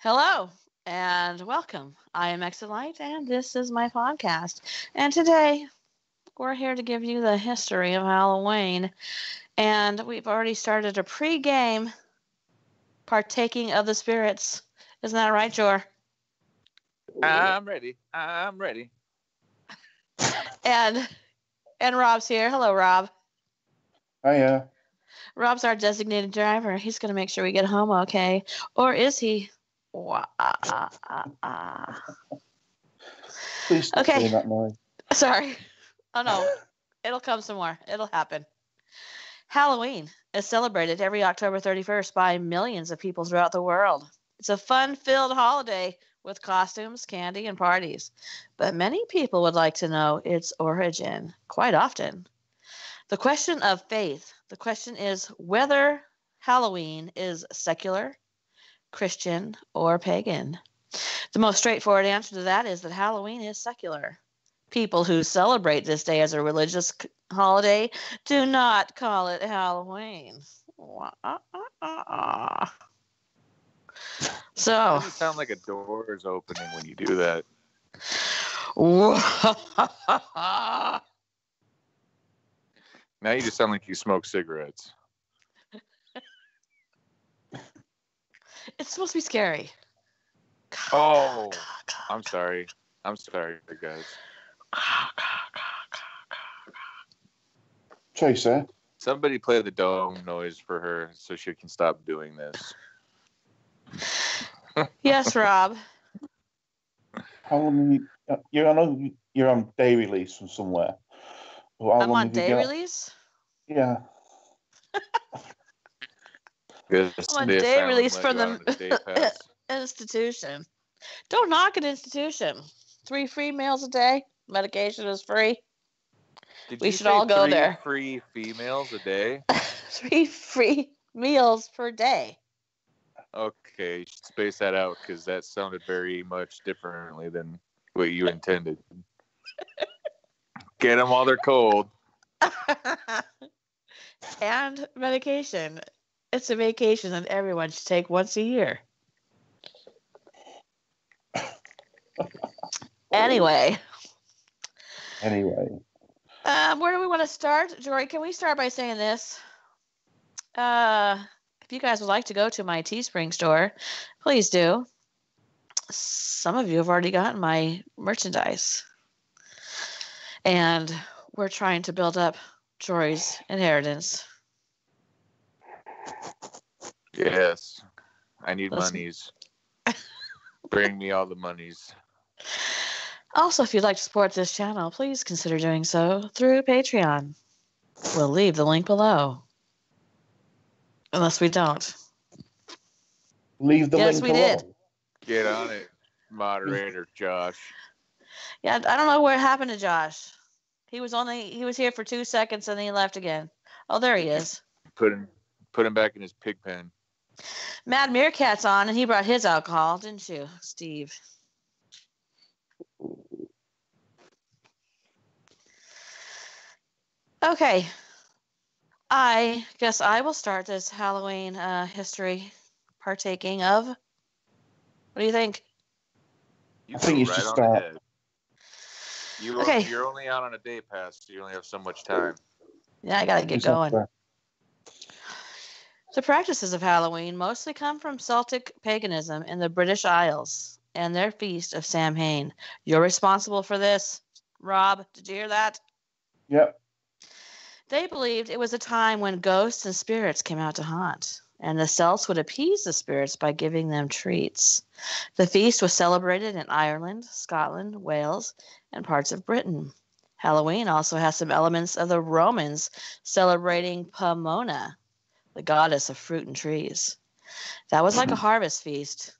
Hello and welcome. I am Exelite and this is my podcast. And today we're here to give you the history of Halloween. And we've already started a pre-game partaking of the spirits. Isn't that right, Jor? I'm ready. I'm ready. And Rob's here. Hello, Rob. Hiya. Rob's our designated driver. He's going to make sure we get home okay. Or is he? Please stop doing that noise. Sorry. Oh, no. It'll come some more. It'll happen. Halloween is celebrated every October 31st by millions of people throughout the world. It's a fun-filled holiday with costumes, candy, and parties. But many people would like to know its origin quite often. The question of faith. The question is whether Halloween is secular, Christian, or pagan. The most straightforward answer to that is that Halloween is secular. People who celebrate this day as a religious holiday do not call it Halloween. So, You sound like a door is opening when you do that. Now you just sound like you smoke cigarettes. It's supposed to be scary. Oh, I'm sorry. I'm sorry, guys. Tracer, Somebody play the dome noise for her so she can stop doing this. Yes, Rob. how long I know you're on day release from somewhere. But how I'm long on have you day got? release. Yeah. I'm on day release from the institution. Don't knock an institution. 3 free meals a day. Medication is free. We should all go there. 3 free females a day? 3 free meals per day. Okay, you should space that out because that sounded very much differently than what you intended. Get them while they're cold. And medication. It's a vacation that everyone should take once a year. Anyway. Where do we want to start? Jory, can we start by saying this? If you guys would like to go to my Teespring store, please do. Some of you have already gotten my merchandise. And we're trying to build up Jory's inheritance. Yes. I need monies. Bring me all the monies. Also, if you'd like to support this channel, please consider doing so through Patreon. We'll leave the link below. Unless we don't. Leave the link Yes, we below. did. Get on it, moderator Josh. Yeah, I don't know what happened to Josh. He was here for 2 seconds and then he left again. Oh, there he is. Put him back in his pig pen. Mad Meerkat's on and he brought his alcohol, didn't you, Steve? Okay. I guess I will start this Halloween history partaking of. What do you think? You I think you should right on start. the head. You're only out on a day pass, so you only have so much time. Yeah, I gotta get going. The practices of Halloween mostly come from Celtic paganism in the British Isles and their feast of Samhain. You're responsible for this, Rob. Did you hear that? Yep. They believed it was a time when ghosts and spirits came out to haunt, and the Celts would appease the spirits by giving them treats. The feast was celebrated in Ireland, Scotland, Wales, and parts of Britain. Halloween also has some elements of the Romans celebrating Pomona, the goddess of fruit and trees. That was like a harvest feast,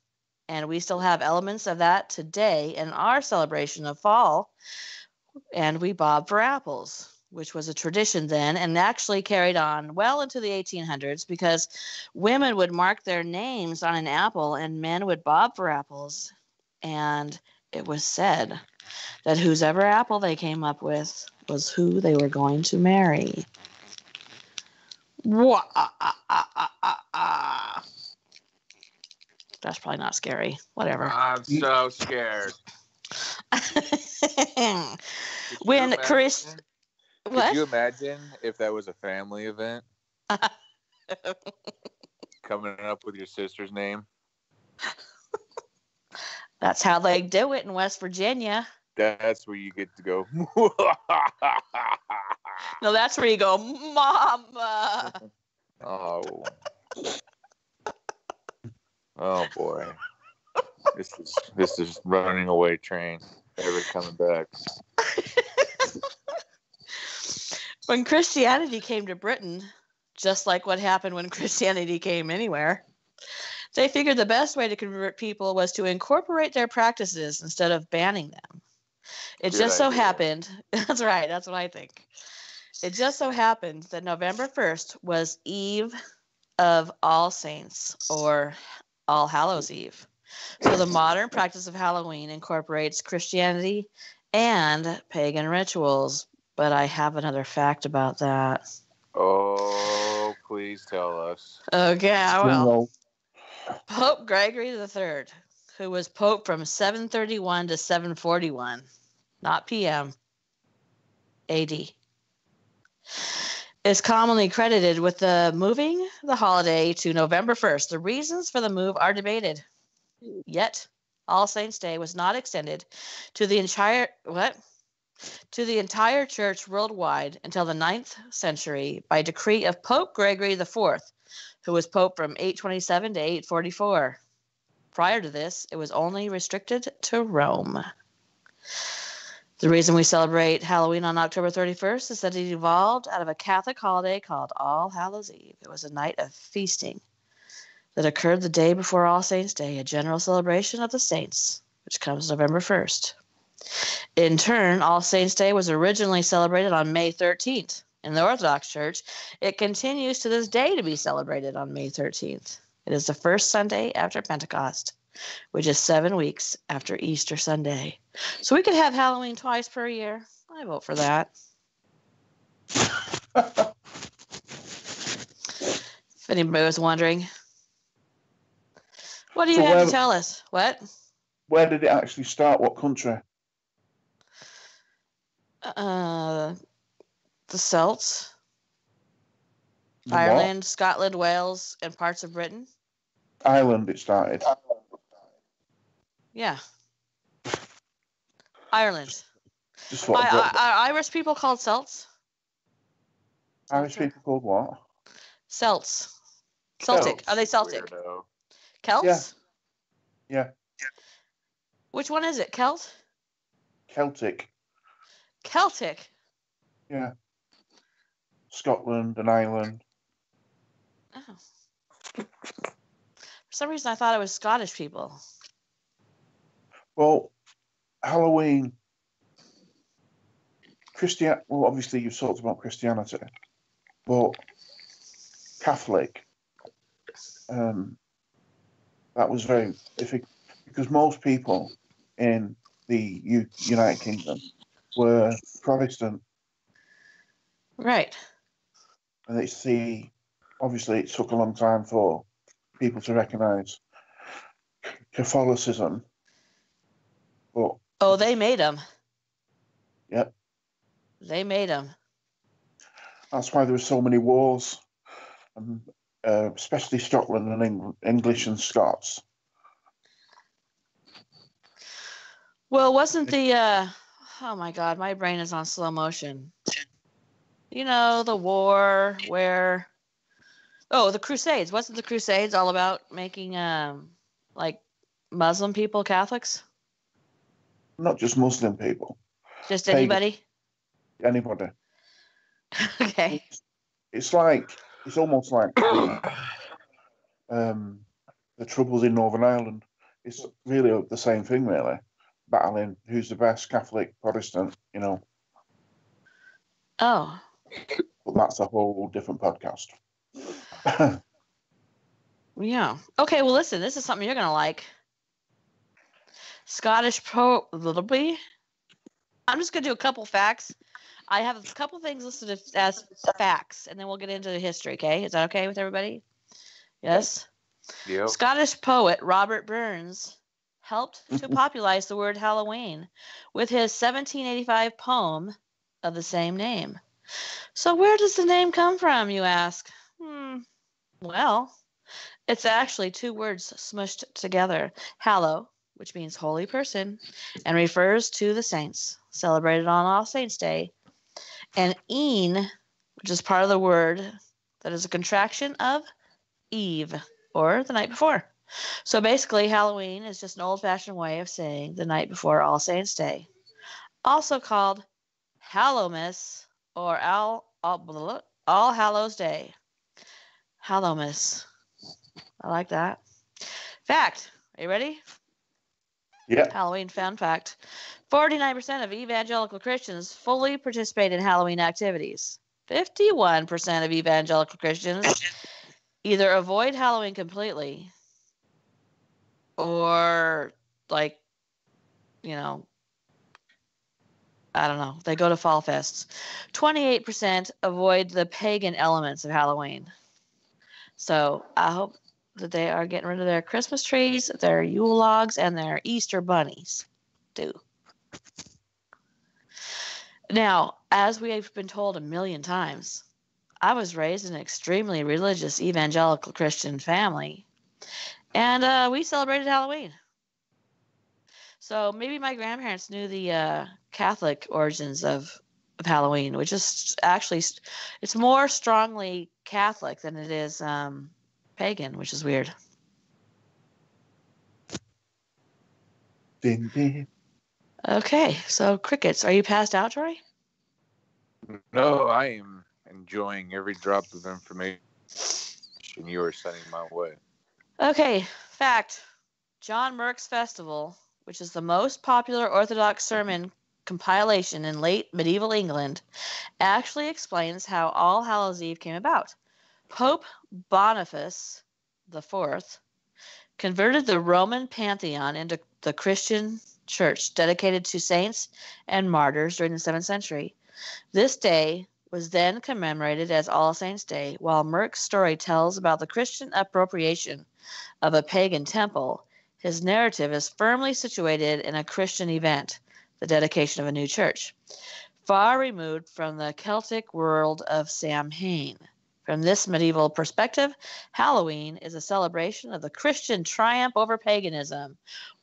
and we still have elements of that today in our celebration of fall, and we bob for apples, which was a tradition then and actually carried on well into the 1800s because women would mark their names on an apple and men would bob for apples. And it was said that whosever apple they came up with was who they were going to marry. That's probably not scary. Whatever. I'm so scared. When Chris, Could what? you imagine if that was a family event? Coming up with your sister's name? That's how they do it in West Virginia. That's where you get to go. No, that's where you go, Mama. Oh. Oh boy. This is running away train. Never coming back. When Christianity came to Britain, just like what happened when Christianity came anywhere, they figured the best way to convert people was to incorporate their practices instead of banning them. It Good just so idea. happened, that's right, that's what I think. It just so happened that November 1st was Eve of All Saints, or All Hallows Eve. So the modern practice of Halloween incorporates Christianity and pagan rituals. But I have another fact about that. Oh, please tell us. Okay, well, Well, Pope Gregory III, who was Pope from 731 to 741, not PM, AD, is commonly credited with moving the holiday to November 1st. The reasons for the move are debated. Yet, All Saints' Day was not extended to the entire church worldwide until the 9th century by decree of Pope Gregory IV, who was Pope from 827 to 844. Prior to this, it was only restricted to Rome. The reason we celebrate Halloween on October 31st is that it evolved out of a Catholic holiday called All Hallows Eve. It was a night of feasting that occurred the day before All Saints' Day, a general celebration of the saints, which comes November 1st. In turn, All Saints' Day was originally celebrated on May 13th. In the Orthodox Church, it continues to this day to be celebrated on May 13th. It is the first Sunday after Pentecost, which is 7 weeks after Easter Sunday. So we could have Halloween twice per year. I vote for that. If anybody was wondering. What do you So have to tell us? What? where did it actually start? What country? The Celts, The Ireland, Scotland, Wales, and parts of Britain. Ireland it started. Yeah. Ireland. Just what Are Irish people called Celts? Irish people called what? Celts. Celtic. Are they Celtic? Weirdo. Celts? Yeah. Which one is it? Celt? Celtic. Celtic. Yeah. Scotland and Ireland. Oh. For some reason, I thought it was Scottish people. Well, Halloween, well, obviously you've talked about Christianity, but Catholic, that was very difficult because most people in the United Kingdom were Protestant. Right. And obviously it took a long time for people to recognise Catholicism. But, Oh, they made them. Yep. They made them. That's why there were so many wars, especially Scotland and English and Scots. Well, wasn't the oh my God, my brain is on slow motion. You know, the war where the Crusades. Wasn't the Crusades all about making like Muslim people Catholics? Not just Muslim people. Just anybody? Anybody. Okay. It's almost like the troubles in Northern Ireland. It's really the same thing, really. Battling who's the best Catholic, Protestant, Oh. But that's a whole different podcast. Yeah. Okay, well, listen, this is something you're going to like. Scottish Pope. I'm just going to do a couple facts. I have a couple things listed as facts, and then we'll get into the history, okay? Is that okay with everybody? Yes? Yep. Scottish poet Robert Burns helped to popularize the word Halloween with his 1785 poem of the same name. So where does the name come from, you ask? Well, it's actually two words smushed together. Hallow, which means holy person, and refers to the saints, celebrated on All Saints' Day. And een, which is part of the word that is a contraction of Eve, or the night before. So basically, Halloween is just an old-fashioned way of saying the night before All Saints' Day, also called Hallowmas or All Hallows Day. Hallowmas. I like that. Fact. Are you ready? Yeah. Halloween fun fact. 49% of evangelical Christians fully participate in Halloween activities. 51% of evangelical Christians either avoid Halloween completely or, like, I don't know, they go to fall fests. 28% avoid the pagan elements of Halloween. So I hope that they are getting rid of their Christmas trees, their Yule logs, and their Easter bunnies, too. Now, as we have been told a million times, I was raised in an extremely religious evangelical Christian family, and we celebrated Halloween. So maybe my grandparents knew the Catholic origins of Halloween, which is actually, it's more strongly Catholic than it is pagan, which is weird. Ding, ding. Okay, so crickets. Are you passed out, Jory? No, I am enjoying every drop of information you are sending my way. Okay, fact. John Merck's Festival, which is the most popular Orthodox sermon compilation in late medieval England, actually explains how All Hallows Eve came about. Pope Boniface IV converted the Roman pantheon into the Christian church dedicated to saints and martyrs during the 7th century. This day was then commemorated as All Saints' Day, while Merck's story tells about the Christian appropriation of a pagan temple. His narrative is firmly situated in a Christian event, the dedication of a new church, far removed from the Celtic world of Samhain. From this medieval perspective, Halloween is a celebration of the Christian triumph over paganism.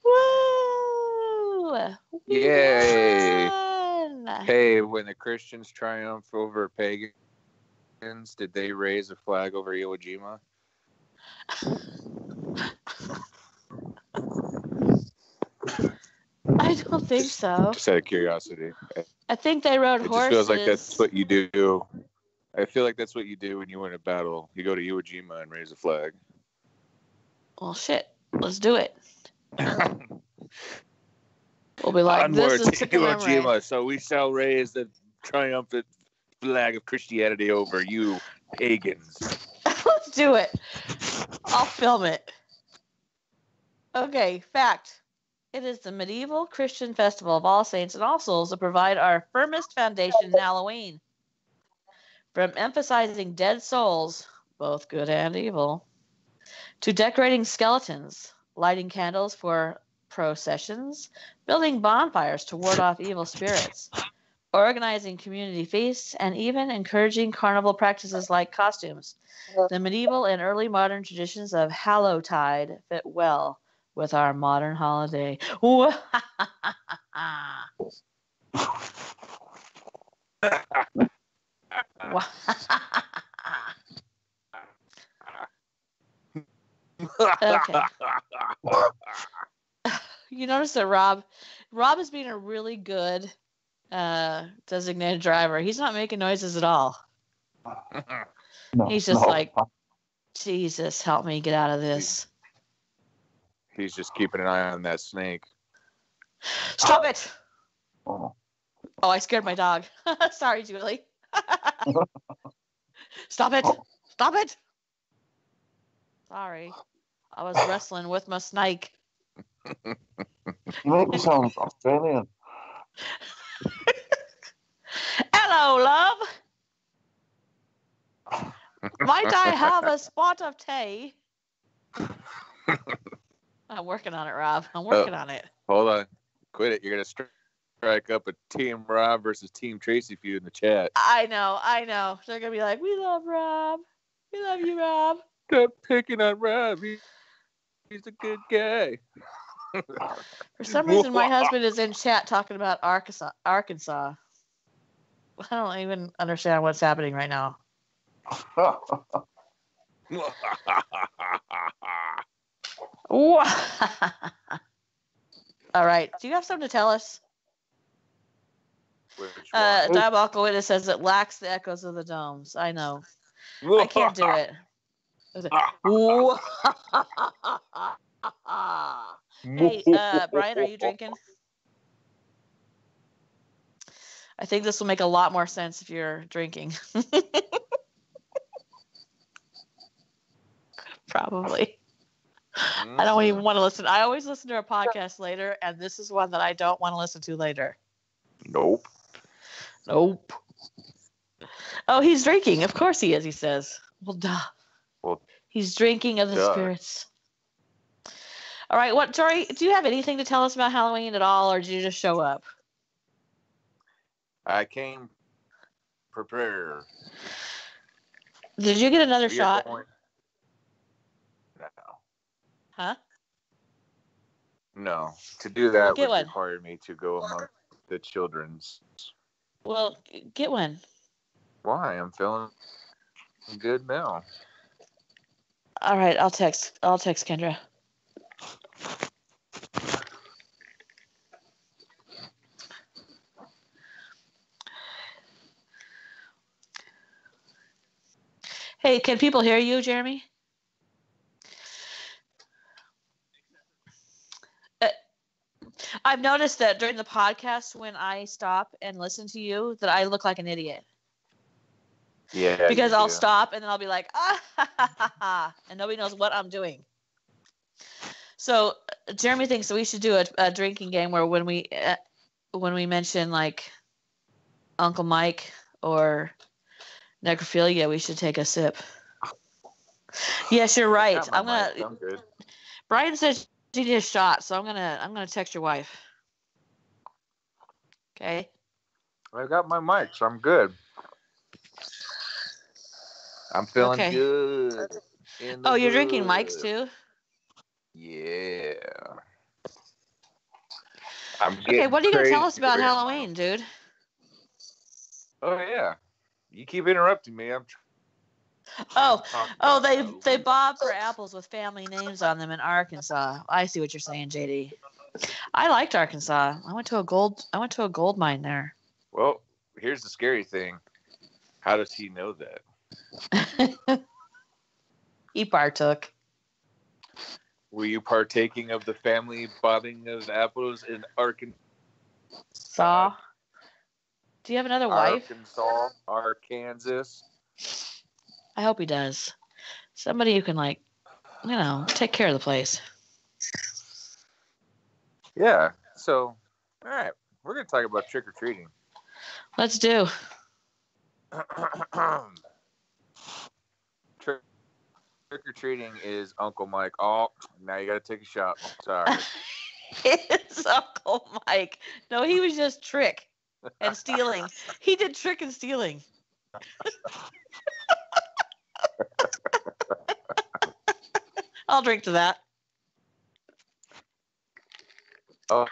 Woo! Yay! Won! Hey, when the Christians triumphed over pagans, did they raise a flag over Iwo Jima? I don't think so. Just out of curiosity. I think they rode It horses. just feels like that's what you do. I feel like that's what you do when you win a battle. You go to Iwo Jima and raise a flag. Well, shit. Let's do it. We'll be like, Onward this is to to Iwo commemorate. Jima, so we shall raise the triumphant flag of Christianity over you pagans. Let's do it. I'll film it. Okay, fact. It is the medieval Christian festival of All Saints and All Souls that provide our firmest foundation in Halloween. From emphasizing dead souls, both good and evil, to decorating skeletons, lighting candles for processions, building bonfires to ward off evil spirits, organizing community feasts, and even encouraging carnival practices like costumes. The medieval and early modern traditions of Hallowtide fit well with our modern holiday. Okay. You notice that Rob is being a really good designated driver. He's not making noises at all. No, He's just no. like, Jesus, help me get out of this. He's just keeping an eye on that snake. Stop it! Oh. Oh, I scared my dog. Sorry, Julie. Stop it! Stop it! Sorry. I was wrestling with my snake. You make me sound Australian. Hello, love. Might I have a spot of tea? I'm working on it, Rob. I'm working on it. Hold on. Quit it. You're going to strike up a Team Rob versus Team Tracy feud in the chat. I know. They're going to be like, we love Rob. We love you, Rob. Stop picking on Rob. He's a good guy. For some reason, my husband is in chat talking about Arkansas. I don't even understand what's happening right now. All right. Do you have something to tell us? Diabolical Witness says it lacks the echoes of the domes. I know. I can't do it. Hey, Brian, are you drinking? I think this will make a lot more sense if you're drinking. Probably. I don't even want to listen. I always listen to a podcast later, and this is one that I don't want to listen to later. Nope. Oh, he's drinking. Of course he is, he says. Well, duh. Well, he's drinking of the spirits. All right. What, Jory, do you have anything to tell us about Halloween at all, or did you just show up? I came prepared. Did you get another shot? No. Huh? No. To do that would one. require me to go among the children's. Well, get one. Why? I'm feeling good now. All right, I'll text Kendra. Hey, can people hear you, Jeremy? I've noticed that during the podcast, when I stop and listen to you, that I look like an idiot. Yeah. Because I'll stop and then I'll be like, and nobody knows what I'm doing. So Jeremy thinks that we should do a drinking game where when we mention like Uncle Mike or necrophilia, we should take a sip. Yes, you're right. I'm gonna. Brian says she need a shot, so I'm gonna text your wife. Okay. I got my mic, so I'm good. I'm feeling good. Oh, you're drinking mics too? Yeah. Okay, what are you gonna tell us about Halloween, dude? Oh yeah. You keep interrupting me. They bob for apples with family names on them in Arkansas. I see what you're saying, JD. I liked Arkansas. I went to a gold mine there. Well, here's the scary thing. How does he know that? He partook. Were you partaking of the family bobbing of apples in Arkansas? Do you have another wife? Arkansas. I hope he does. Somebody who can, take care of the place. Yeah. So, all right. We're going to talk about trick-or-treating. Let's do. Trick-or-treating is Uncle Mike. Oh, now you got to take a shot. Sorry. It's Uncle Mike. No, he was just trick and stealing. He did trick and stealing. I'll drink to that. Oh,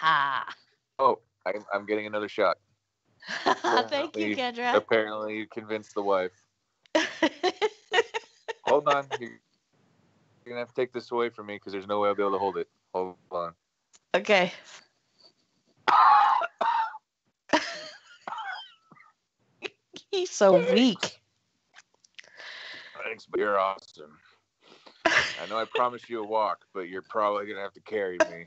I'm getting another shot. Thank you, Kendra. Apparently, you convinced the wife. Hold on. You're going to have to take this away from me because there's no way I'll be able to hold it. Hold on. Okay. He's so weak. Thanks, but you're awesome. I know I promised you a walk, but you're probably going to have to carry me.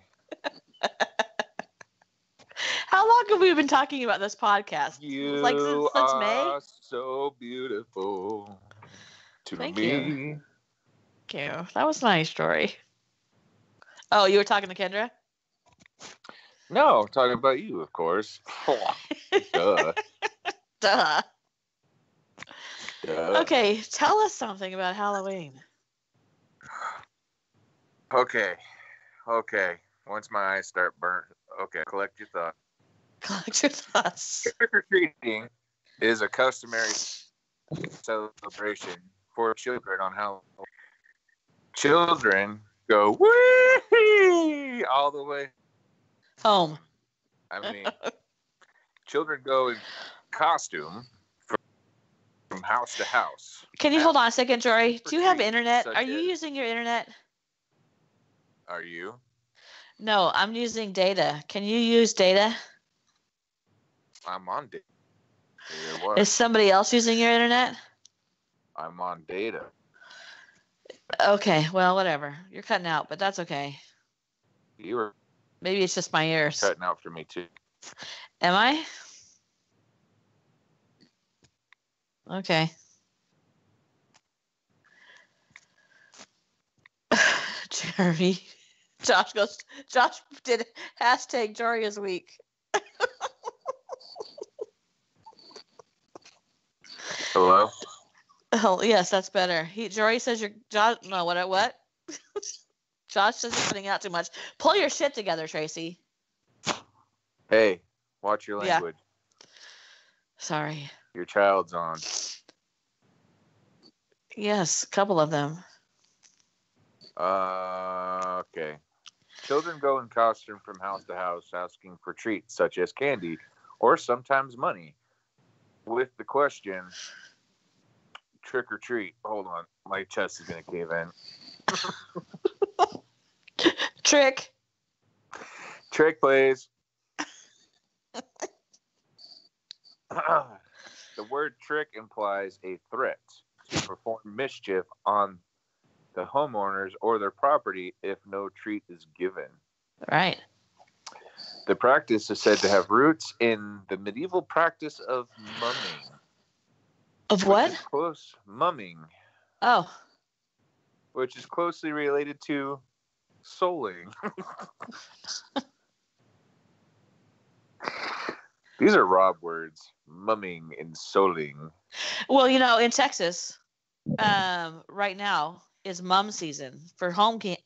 How long have we been talking about this podcast? You since May? are so beautiful to Thank me. You. Thank you. That was nice, Jory. Oh, you were talking to Kendra? No, talking about you, of course. Duh. Duh. Okay, tell us something about Halloween. Okay. Okay. Once my eyes start burnt. Okay. Collect your thoughts. Collect your thoughts. Trick or treating is a customary celebration for children on Halloween. Children go wee all the way Home. I mean, children go in costume from house to house. Can you hold on a second, Jory? Do you have internet? Such Are you as- using your internet? Are you? No, I'm using data. Can you use data? I'm on data. Is somebody else using your internet? I'm on data. Okay, well, whatever. You're cutting out, but that's okay. You were Maybe it's just my ears. cutting out for me too. Am I? Okay. Jory. Josh did hashtag Jory is weak. Hello? Oh, yes, that's better. Jory says you're Josh. No, what? Josh says you're putting out too much. Pull your shit together, Tracy. Hey, watch your Yeah. language. Sorry. Your child's on. Yes, a couple of them. Okay. Children go in costume from house to house asking for treats such as candy or sometimes money. With the question, trick or treat. Hold on. My chest is going to cave in. Trick. Trick, please. The word trick implies a threat to perform mischief on the homeowners or their property if no treat is given. Right. The practice is said to have roots in the medieval practice of mumming. Of what? Mumming. Oh. Which is closely related to souling. These are Rob words. Mumming and souling. Well, in Texas, right now is mum season for homecoming.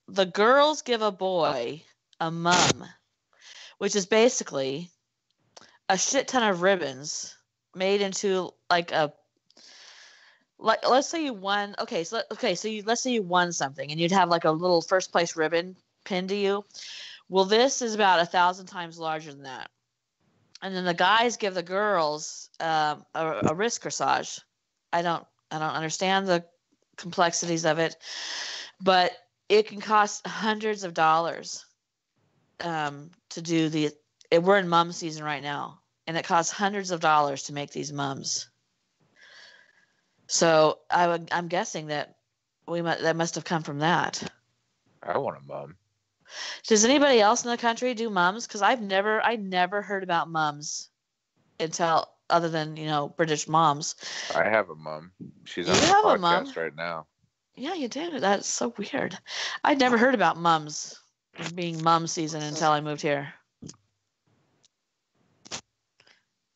The girls give a boy a mum, which is basically a shit ton of ribbons made into let's say you won. Let's say you won something and you'd have like a little first place ribbon pinned to you. Well, this is about 1,000 times larger than that. And then the guys give the girls a wrist corsage. I don't understand the complexities of it, but it can cost hundreds of dollars to do we're in mum season right now, and it costs hundreds of dollars to make these mums. So I'm guessing that that must have come from that. I want a mum. Does anybody else in the country do mums? Because I never heard about mums until other than British moms. I have a mum. She's on You the have a podcast mum? right now. Yeah, you do. That's so weird. I'd never heard about mums being mum season until I moved here.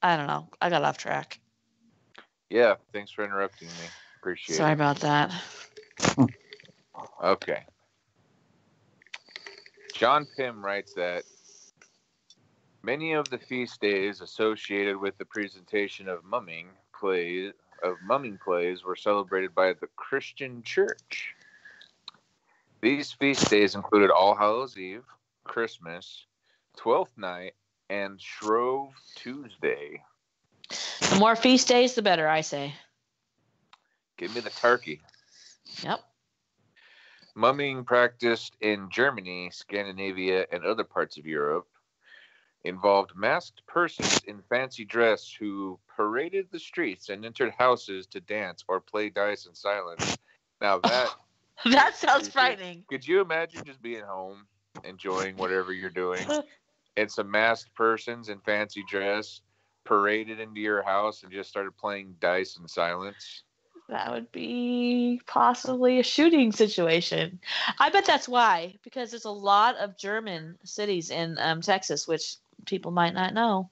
I don't know. I got off track. Yeah, thanks for interrupting me. Appreciate Sorry it. about that. Okay. John Pym writes that many of the feast days associated with the presentation of mumming plays were celebrated by the Christian Church. These feast days included All Hallows Eve, Christmas, Twelfth Night, and Shrove Tuesday. The more feast days, the better, I say. Give me the turkey. Yep. Mumming practiced in Germany, Scandinavia, and other parts of Europe involved masked persons in fancy dress who paraded the streets and entered houses to dance or play dice in silence. Now that sounds frightening. Could you imagine just being home, enjoying whatever you're doing, and some masked persons in fancy dress paraded into your house and just started playing dice in silence? That would be possibly a shooting situation. I bet that's why, because there's a lot of German cities in Texas, which people might not know,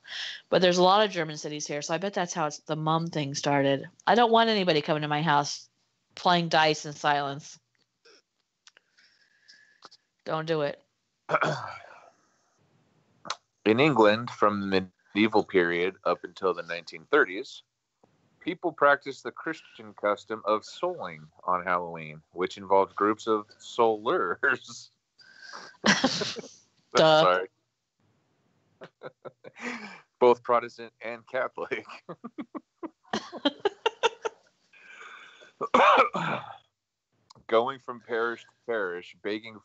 but there's a lot of German cities here. So I bet that's how the mum thing started. I don't want anybody coming to my house playing dice in silence. Don't do it. In England, from the medieval period up until the 1930s, people practiced the Christian custom of souling on Halloween, which involved groups of soulers. Duh. Sorry. Both Protestant and Catholic. Going from parish to parish, begging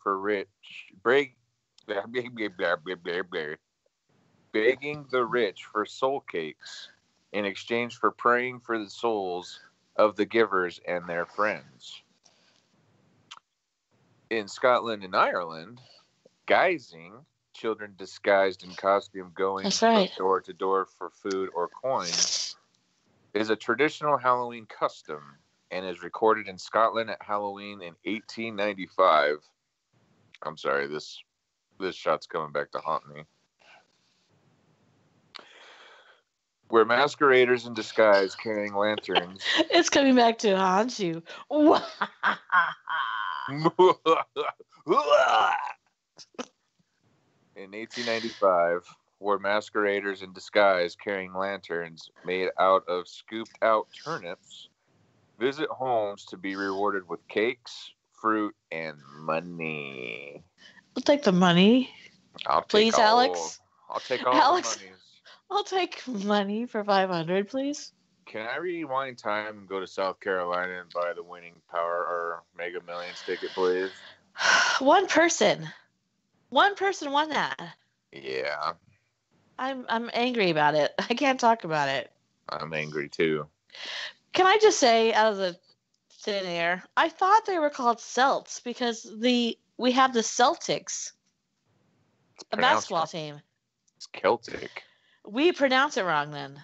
the rich for soul cakes in exchange for praying for the souls of the givers and their friends. In Scotland and Ireland, guising, children disguised in costume going from door to door for food or coins, is a traditional Halloween custom and is recorded in Scotland at Halloween in 1895. I'm sorry, this shot's coming back to haunt me. Where masqueraders in disguise carrying lanterns. It's coming back to haunt you. In 1895, where masqueraders in disguise carrying lanterns made out of scooped out turnips visit homes to be rewarded with cakes, fruit, and money. I'll take the money. Please, Alex. I'll take all Alex, the monies. I'll take money for $500, please. Can I rewind time and go to South Carolina and buy the winning Power or Mega Millions ticket, please? One person won that. Yeah. I'm angry about it. I can't talk about it. I'm angry too. Can I just say, out of the thin air, I thought they were called Celts because we have the Celtics, a basketball team. It's Celtic. We pronounce it wrong then.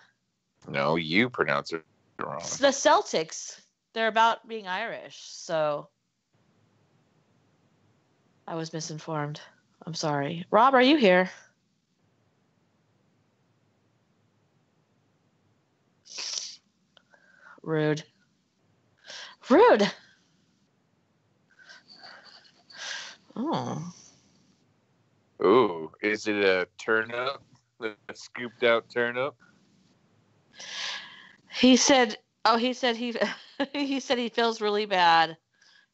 No, you pronounce it wrong. The Celtics, they're about being Irish, so I was misinformed. I'm sorry. Rob, are you here? Rude. Oh. Ooh, is it a turnip? A scooped out turnip? He said he he said he feels really bad.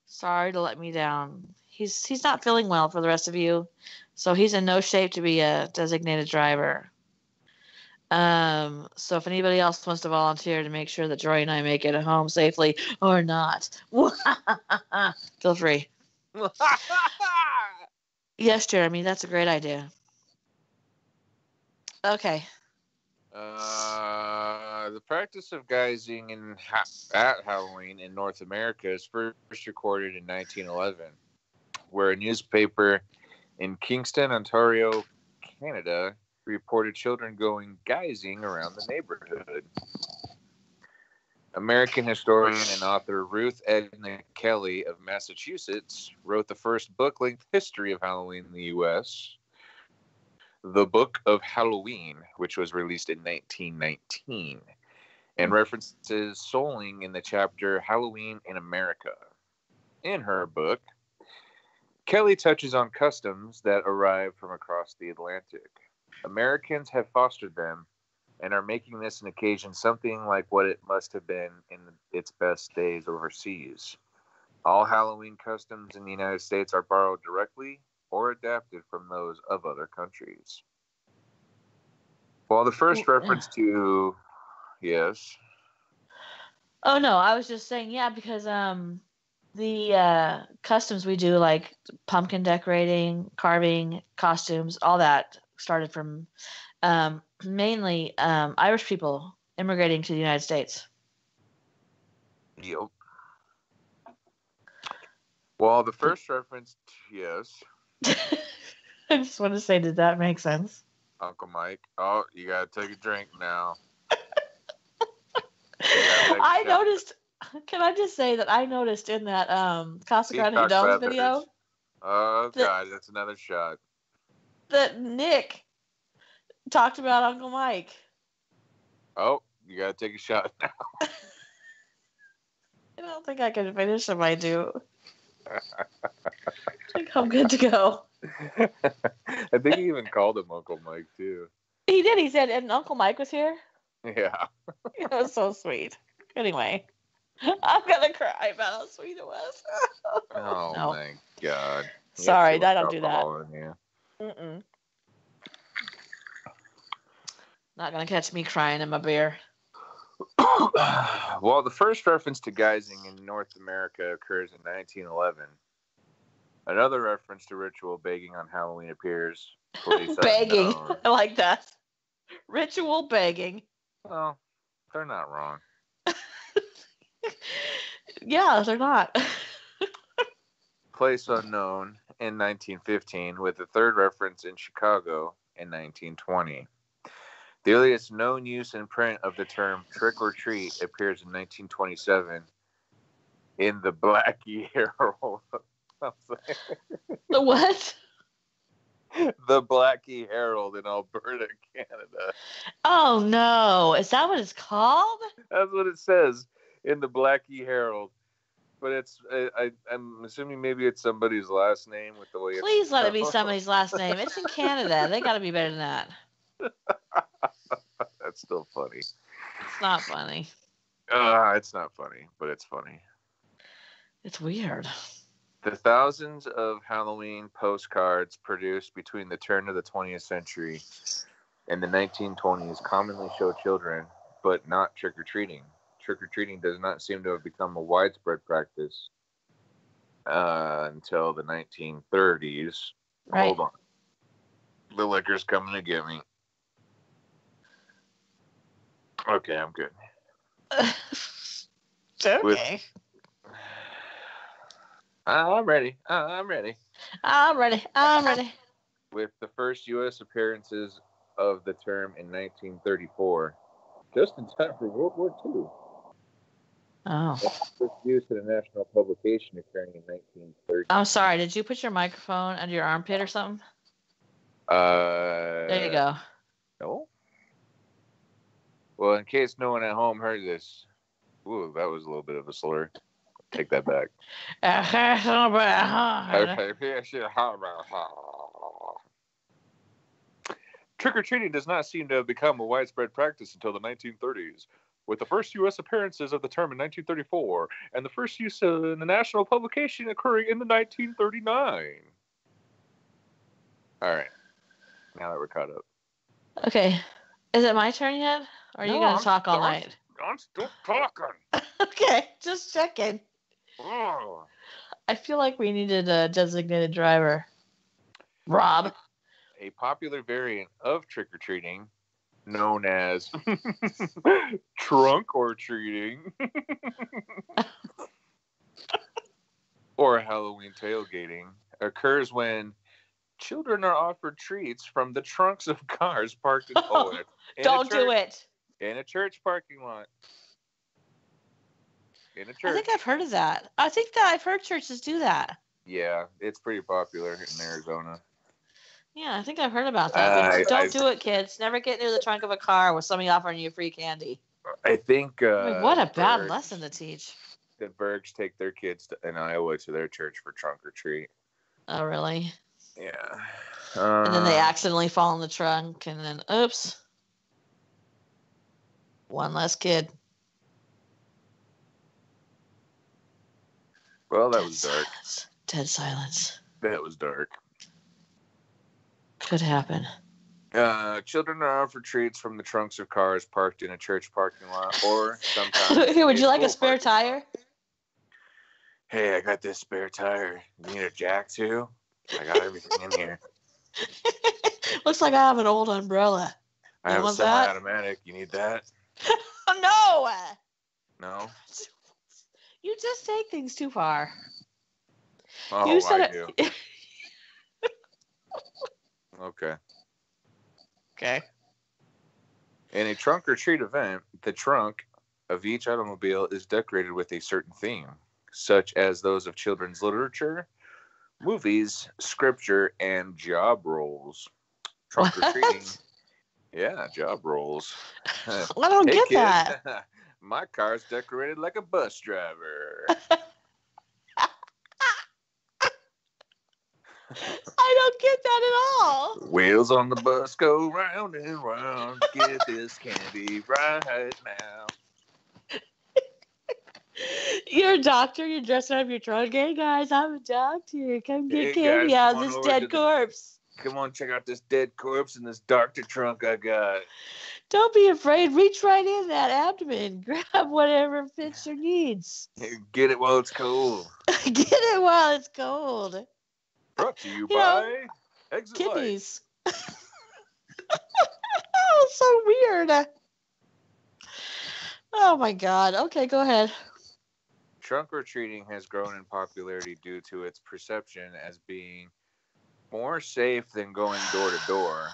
Sorry to let me down. He's not feeling well for the rest of you, so he's in no shape to be a designated driver. So if anybody else wants to volunteer to make sure that Jory and I make it home safely or not, feel free. Yes, Jeremy, that's a great idea. Okay. The practice of guising at Halloween in North America is first recorded in 1911, where a newspaper in Kingston, Ontario, Canada, reported children going guising around the neighborhood. American historian and author Ruth Edna Kelly of Massachusetts wrote the first book-length history of Halloween in the U.S., The Book of Halloween, which was released in 1919, and references souling in the chapter Halloween in America. In her book, Kelly touches on customs that arrived from across the Atlantic. Americans have fostered them and are making this an occasion something like what it must have been in its best days overseas. All Halloween customs in the United States are borrowed directly or adapted from those of other countries. While the first reference to... Yes? Oh, no, I was just saying, yeah, because the customs we do, like pumpkin decorating, carving, costumes, all that started from mainly Irish people immigrating to the United States. Yep. Well, the first reference, yes. I just want to say, did that make sense? Uncle Mike. Oh, you gotta take a drink now. I noticed. Can I just say that I noticed in that Casa Grande Domes video? Oh God, that's another shot. That Nick talked about Uncle Mike. Oh, you gotta take a shot now. don't think I can finish if I do. I think I'm good to go. I think he even called him Uncle Mike, too. He did. He said, and Uncle Mike was here. Yeah. It was so sweet. Anyway, I'm going to cry about how sweet it was. Oh, No. my God. Sorry, I don't do that. Mm-mm. Not going to catch me crying in my beer. Well, the first reference to guising in North America occurs in 1911. Another reference to ritual begging on Halloween appears. Begging. I like that. Ritual begging. Well, they're not wrong. Yeah, they're not. Place unknown in 1915, with the third reference in Chicago in 1920. The earliest known use in print of the term trick or treat appears in 1927 in the Blackie Herald. The what? The Blackie Herald in Alberta, Canada. Oh, no. Is that what it's called? That's what it says in the Blackie Herald. But it's, I'm assuming maybe it's somebody's last name with the way Please let it be somebody's last name. It's in Canada. They got to be better than that. That's still funny. It's not funny. It's not funny, but it's funny. It's weird. The thousands of Halloween postcards produced between the turn of the 20th century and the 1920s commonly show children, but not trick-or-treating. Trick-or-treating does not seem to have become a widespread practice until the 1930s. Right. Hold on. The liquor's coming to get me. Okay, I'm good. Okay. I'm ready. I'm ready. With the first U.S. appearances of the term in 1934, just in time for World War II. Oh. First use in a national publication occurring in 1930. I'm sorry. Did you put your microphone under your armpit or something? There you go. No. Well, in case no one at home heard this, ooh, that was a little bit of a slur. Take that back. Trick-or-treating does not seem to have become a widespread practice until the 1930s, with the first U.S. appearances of the term in 1934, and the first use in a national publication occurring in the 1939. All right. Now that we're caught up. Okay. Is it my turn yet? Or are you going to talk all night? I'm still talking. Okay. Just checking. Oh. I feel like we needed a designated driver. Rob. A popular variant of trick-or-treating known as trunk or treating or Halloween tailgating occurs when children are offered treats from the trunks of cars parked in Don't do it. In a church parking lot. In a church. I think I've heard of that. I think that I've heard churches do that. Yeah, it's pretty popular in Arizona. Yeah, I think I've heard about that. Don't do it, kids. Never get near the trunk of a car with somebody offering you free candy. I think... what a bad lesson to teach. The Bergs take their kids in Iowa to their church for trunk or treat. Oh, really? Yeah. And then they accidentally fall in the trunk, and then, oops. One less kid. Well, that was dark. Dead silence. That was dark. Could happen. Children are offered treats from the trunks of cars parked in a church parking lot, or sometimes. Hey, would you like a spare tire? Hey, I got this spare tire. You need a jack too? I got everything in here. Looks like I have an old umbrella. I have a semi-automatic. You need that? No. No. You just take things too far. Oh, you said I do. Okay. Okay. In a trunk or treat event, the trunk of each automobile is decorated with a certain theme, such as those of children's literature, movies, scripture, and job roles. Trunk or treating. Yeah, job roles. I don't get that. My car's decorated like a bus driver. I don't get that at all. Wheels on the bus go round and round. Get this candy right now. You're a doctor. You're dressing up your trunk. Hey, guys, I'm a doctor. Come get candy guys, out come of on this over dead to corpse. Come on, check out this dead corpse and this doctor trunk I got. Don't be afraid. Reach right in that abdomen. Grab whatever fits your needs. Get it while it's cold. Get it while it's cold. Brought to you by Exit kidneys. Oh, so weird. Oh my God. Okay, go ahead. Trunk or treating has grown in popularity due to its perception as being more safe than going door to door.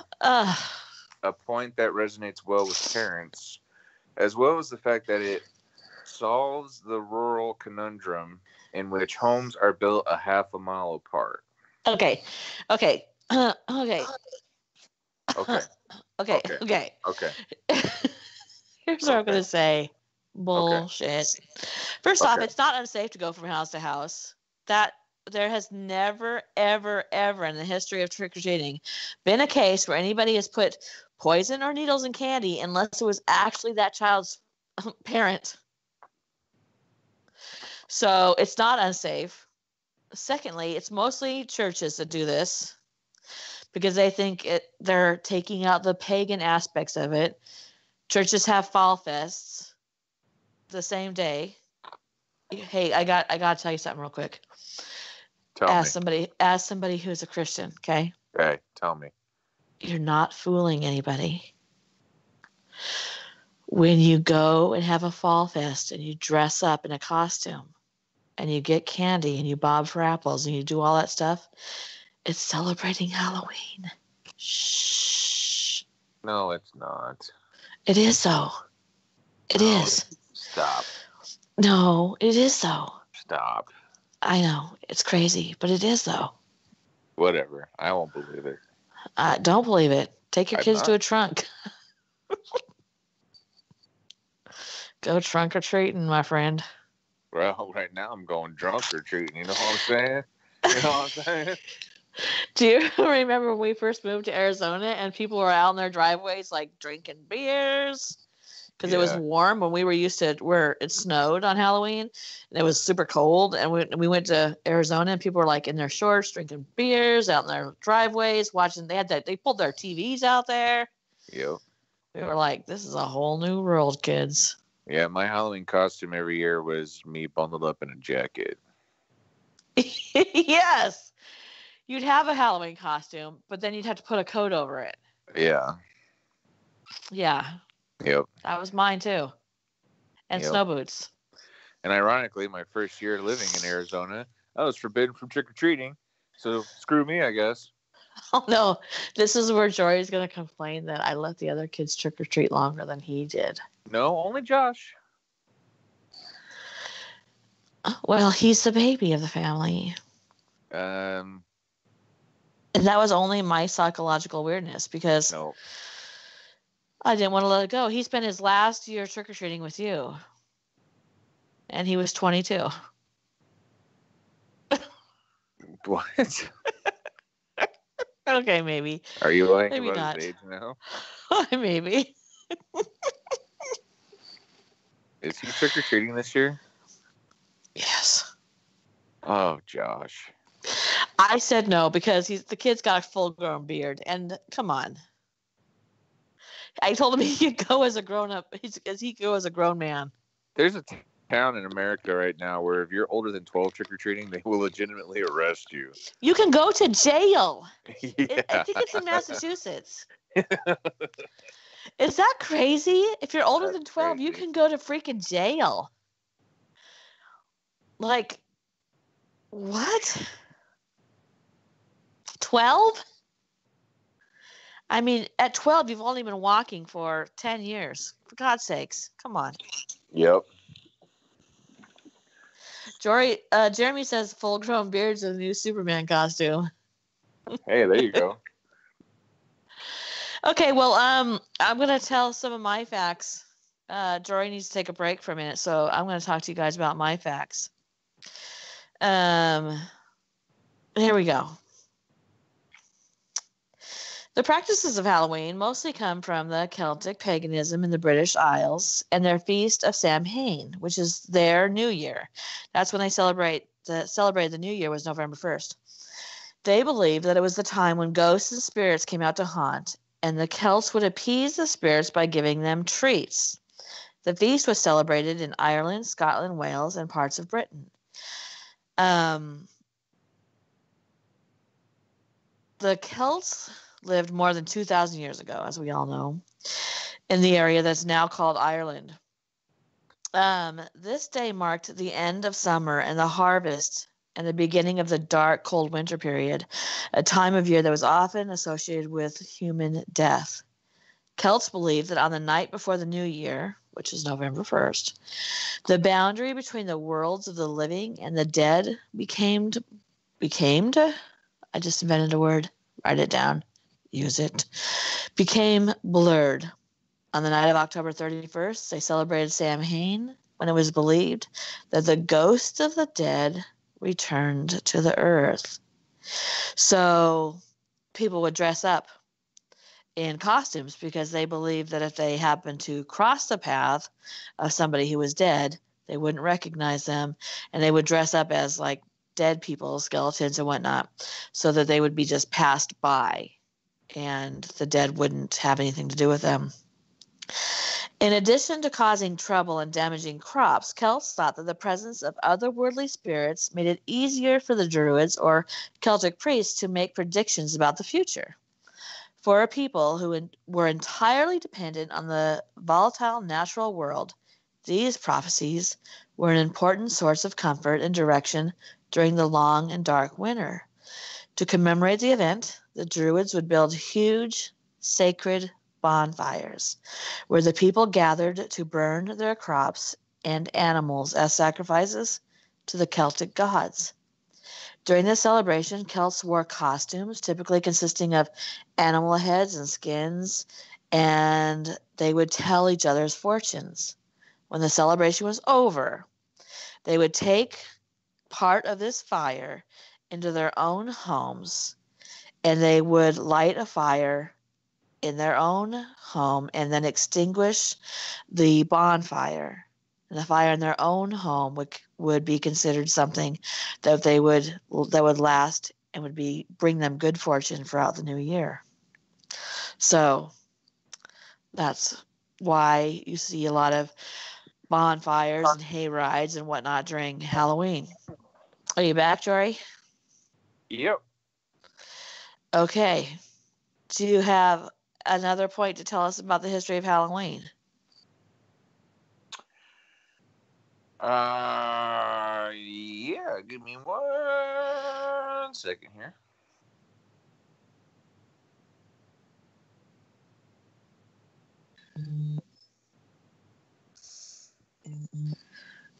A point that resonates well with parents, as well as the fact that it solves the rural conundrum in which homes are built a half a mile apart. Okay. Okay. Here's what I'm going to say. Bullshit. First off, it's not unsafe to go from house to house. That there has never, ever, ever in the history of trick-or-treating been a case where anybody has put poison or needles in candy unless it was actually that child's parent. So it's not unsafe. Secondly, it's mostly churches that do this because they think they're taking out the pagan aspects of it. Churches have fall fests the same day. Hey, I got to tell you something real quick. Ask somebody who's a Christian, okay? Okay, tell me. You're not fooling anybody. When you go and have a fall fest and you dress up in a costume and you get candy and you bob for apples and you do all that stuff, it's celebrating Halloween. Shh. No, it's not. It is though. It is. Stop. No, it is though. Stop. I know. It's crazy, but it is though. Whatever. I won't believe it. Don't believe it. Take your kids to a trunk. Go trunk or treating, my friend. Well, right now I'm going drunk or treating. You know what I'm saying? You know what I'm saying? Do you remember when we first moved to Arizona and people were out in their driveways like drinking beers? Because it was warm when we were used to where it snowed on Halloween and it was super cold. And we went to Arizona and people were like in their shorts drinking beers out in their driveways watching. They pulled their TVs out there. Yep. We were like, this is a whole new world, kids. Yeah, my Halloween costume every year was me bundled up in a jacket. Yes. You'd have a Halloween costume, but then you'd have to put a coat over it. Yeah. Yeah. Yep. That was mine too. And snow boots. And ironically, my first year living in Arizona, I was forbidden from trick-or-treating. So screw me, I guess. Oh no. This is where Jory's going to complain that I let the other kids trick-or-treat longer than he did. No, only Josh. Well, he's the baby of the family. And that was only my psychological weirdness because I didn't want to let it go. He spent his last year trick-or-treating with you. And he was 22. What? Okay, maybe. Are you lying maybe about not. his age now? Maybe. Is he trick-or-treating this year? Yes. Oh, Josh. I said no because the kid's got a full-grown beard. And come on. I told him he could go as a grown-up. He could go as a grown man. There's a town in America right now where if you're older than 12 trick-or-treating, they will legitimately arrest you. You can go to jail. Yeah. I think it's in Massachusetts. Is that crazy? If you're older than 12, you can go to freaking jail. Like, what? 12? I mean, at 12, you've only been walking for 10 years. For God's sakes. Come on. Yep. Jeremy says full-grown beards is a new Superman costume. Hey, there you go. Okay, well, I'm going to tell some of my facts Jory needs to take a break for a minute, so I'm going to talk to you guys about my facts. Here we go. The practices of Halloween mostly come from the Celtic paganism in the British Isles and their feast of Samhain, which is their New Year. That's when they celebrated the New Year was November 1st. They believed that it was the time when ghosts and spirits came out to haunt, and the Celts would appease the spirits by giving them treats. The feast was celebrated in Ireland, Scotland, Wales, and parts of Britain. The Celts lived more than 2,000 years ago, as we all know, in the area that's now called Ireland. This day marked the end of summer and the harvest and the beginning of the dark, cold winter period, a time of year that was often associated with human death. Celts believed that on the night before the New Year, which is November 1st, the boundary between the worlds of the living and the dead became I just invented a word. Write it down. Use it. Became blurred. On the night of October 31st, they celebrated Samhain when it was believed that the ghosts of the dead returned to the earth. So people would dress up in costumes because they believed that if they happened to cross the path of somebody who was dead, they wouldn't recognize them, and they would dress up as like dead people, skeletons and whatnot, so that they would be just passed by and the dead wouldn't have anything to do with them. In addition to causing trouble and damaging crops, Celts thought that the presence of otherworldly spirits made it easier for the Druids or Celtic priests to make predictions about the future. For a people who were entirely dependent on the volatile natural world, these prophecies were an important source of comfort and direction during the long and dark winter. To commemorate the event, the Druids would build huge, sacred bonfires where the people gathered to burn their crops and animals as sacrifices to the Celtic gods. During this celebration, Celts wore costumes, typically consisting of animal heads and skins, and they would tell each other's fortunes. When the celebration was over, they would take part of this fire into their own homes, and they would light a fire in their own home and then extinguish the bonfire. And the fire in their own home would be considered something that would last and would bring them good fortune throughout the new year. So that's why you see a lot of bonfires and hay rides and whatnot during Halloween. Are you back, Jory? Yep. Okay. Do you have another point to tell us about the history of Halloween? Yeah. Give me 1 second here.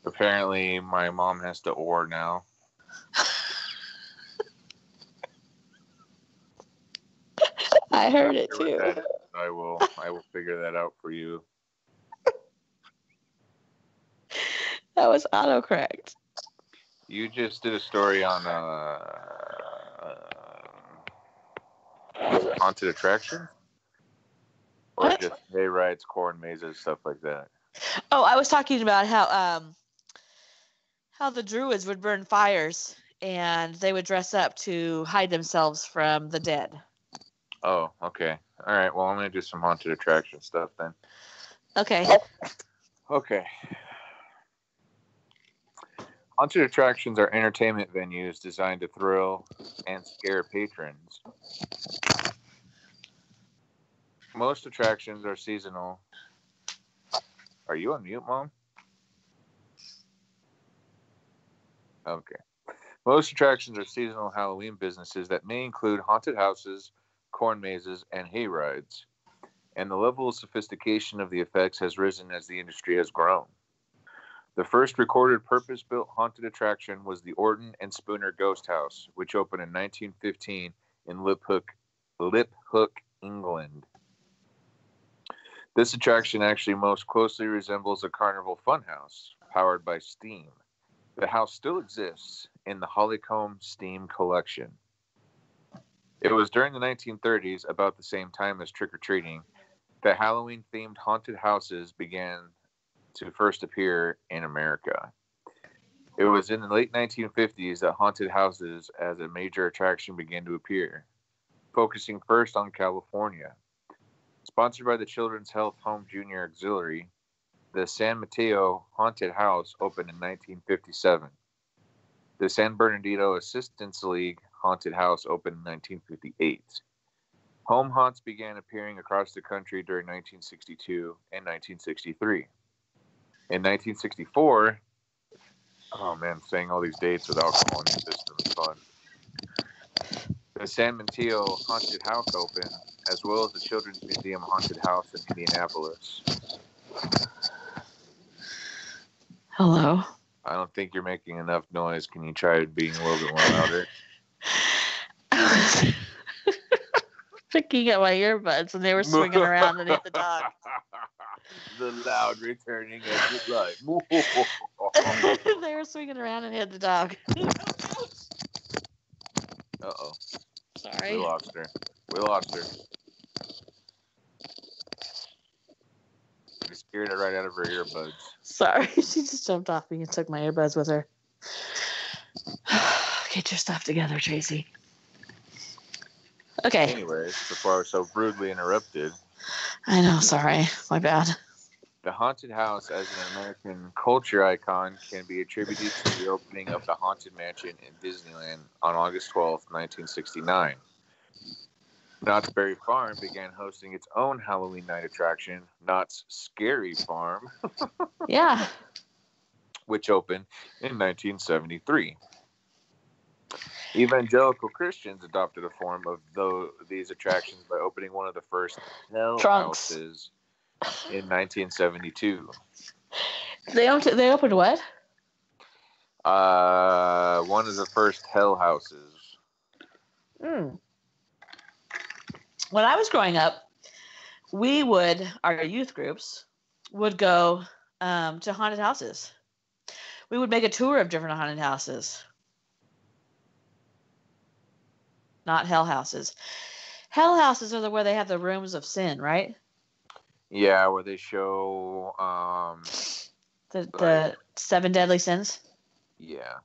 Apparently, my mom has to or now. I heard it too. I will figure that out for you. That was autocorrect. You just did a story on haunted attraction, or What? just hay rides, corn mazes, stuff like that. Oh, I was talking about how the Druids would burn fires and they would dress up to hide themselves from the dead. Oh, okay. All right. Well, I'm gonna do some haunted attraction stuff then. Okay. Okay. Haunted attractions are entertainment venues designed to thrill and scare patrons. Most attractions are seasonal. Are you on mute, Mom? Okay. Most attractions are seasonal Halloween businesses that may include haunted houses, corn mazes, and hay rides. And the level of sophistication of the effects has risen as the industry has grown. The first recorded purpose-built haunted attraction was the Orton and Spooner Ghost House, which opened in 1915 in Lip Hook, England. This attraction actually most closely resembles a carnival funhouse powered by steam. The house still exists in the Hollycomb Steam Collection. It was during the 1930s, about the same time as trick-or-treating, that Halloween-themed haunted houses began to first appear in America. It was in the late 1950s that haunted houses as a major attraction began to appear, focusing first on California. Sponsored by the Children's Health Home Junior Auxiliary, the San Mateo Haunted House opened in 1957. The San Bernardino Assistance League Haunted House opened in 1958. Home haunts began appearing across the country during 1962 and 1963. In 1964, oh man, saying all these dates with alcohol in your system is fun. The San Mateo Haunted House opened, as well as the Children's Museum Haunted House in Indianapolis. Hello. I don't think you're making enough noise. Can you try being a little bit more louder? I was picking at my earbuds and they were swinging around and hit the dog. The loud returning of the light. They were swinging around and hit the dog. Uh-oh. Sorry. We lost her. We scared her right out of her earbuds. Sorry. She just jumped off me and took my earbuds with her. Get your stuff together, Tracy. Okay. Anyways, before I was so rudely interrupted. I know, sorry. My bad. The haunted house as an American culture icon can be attributed to the opening of the Haunted Mansion in Disneyland on August 12th, 1969. Knott's Berry Farm began hosting its own Halloween night attraction, Knott's Scary Farm. Yeah. Which opened in 1973. Evangelical Christians adopted a form of these attractions by opening one of the first hell houses in 1972. They opened what? One of the first hell houses. When I was growing up, our youth groups would go to haunted houses. We would make a tour of different haunted houses. Not hell houses. Hell houses are where they have the rooms of sin, right? Yeah, where they show the 7 deadly sins. Yeah.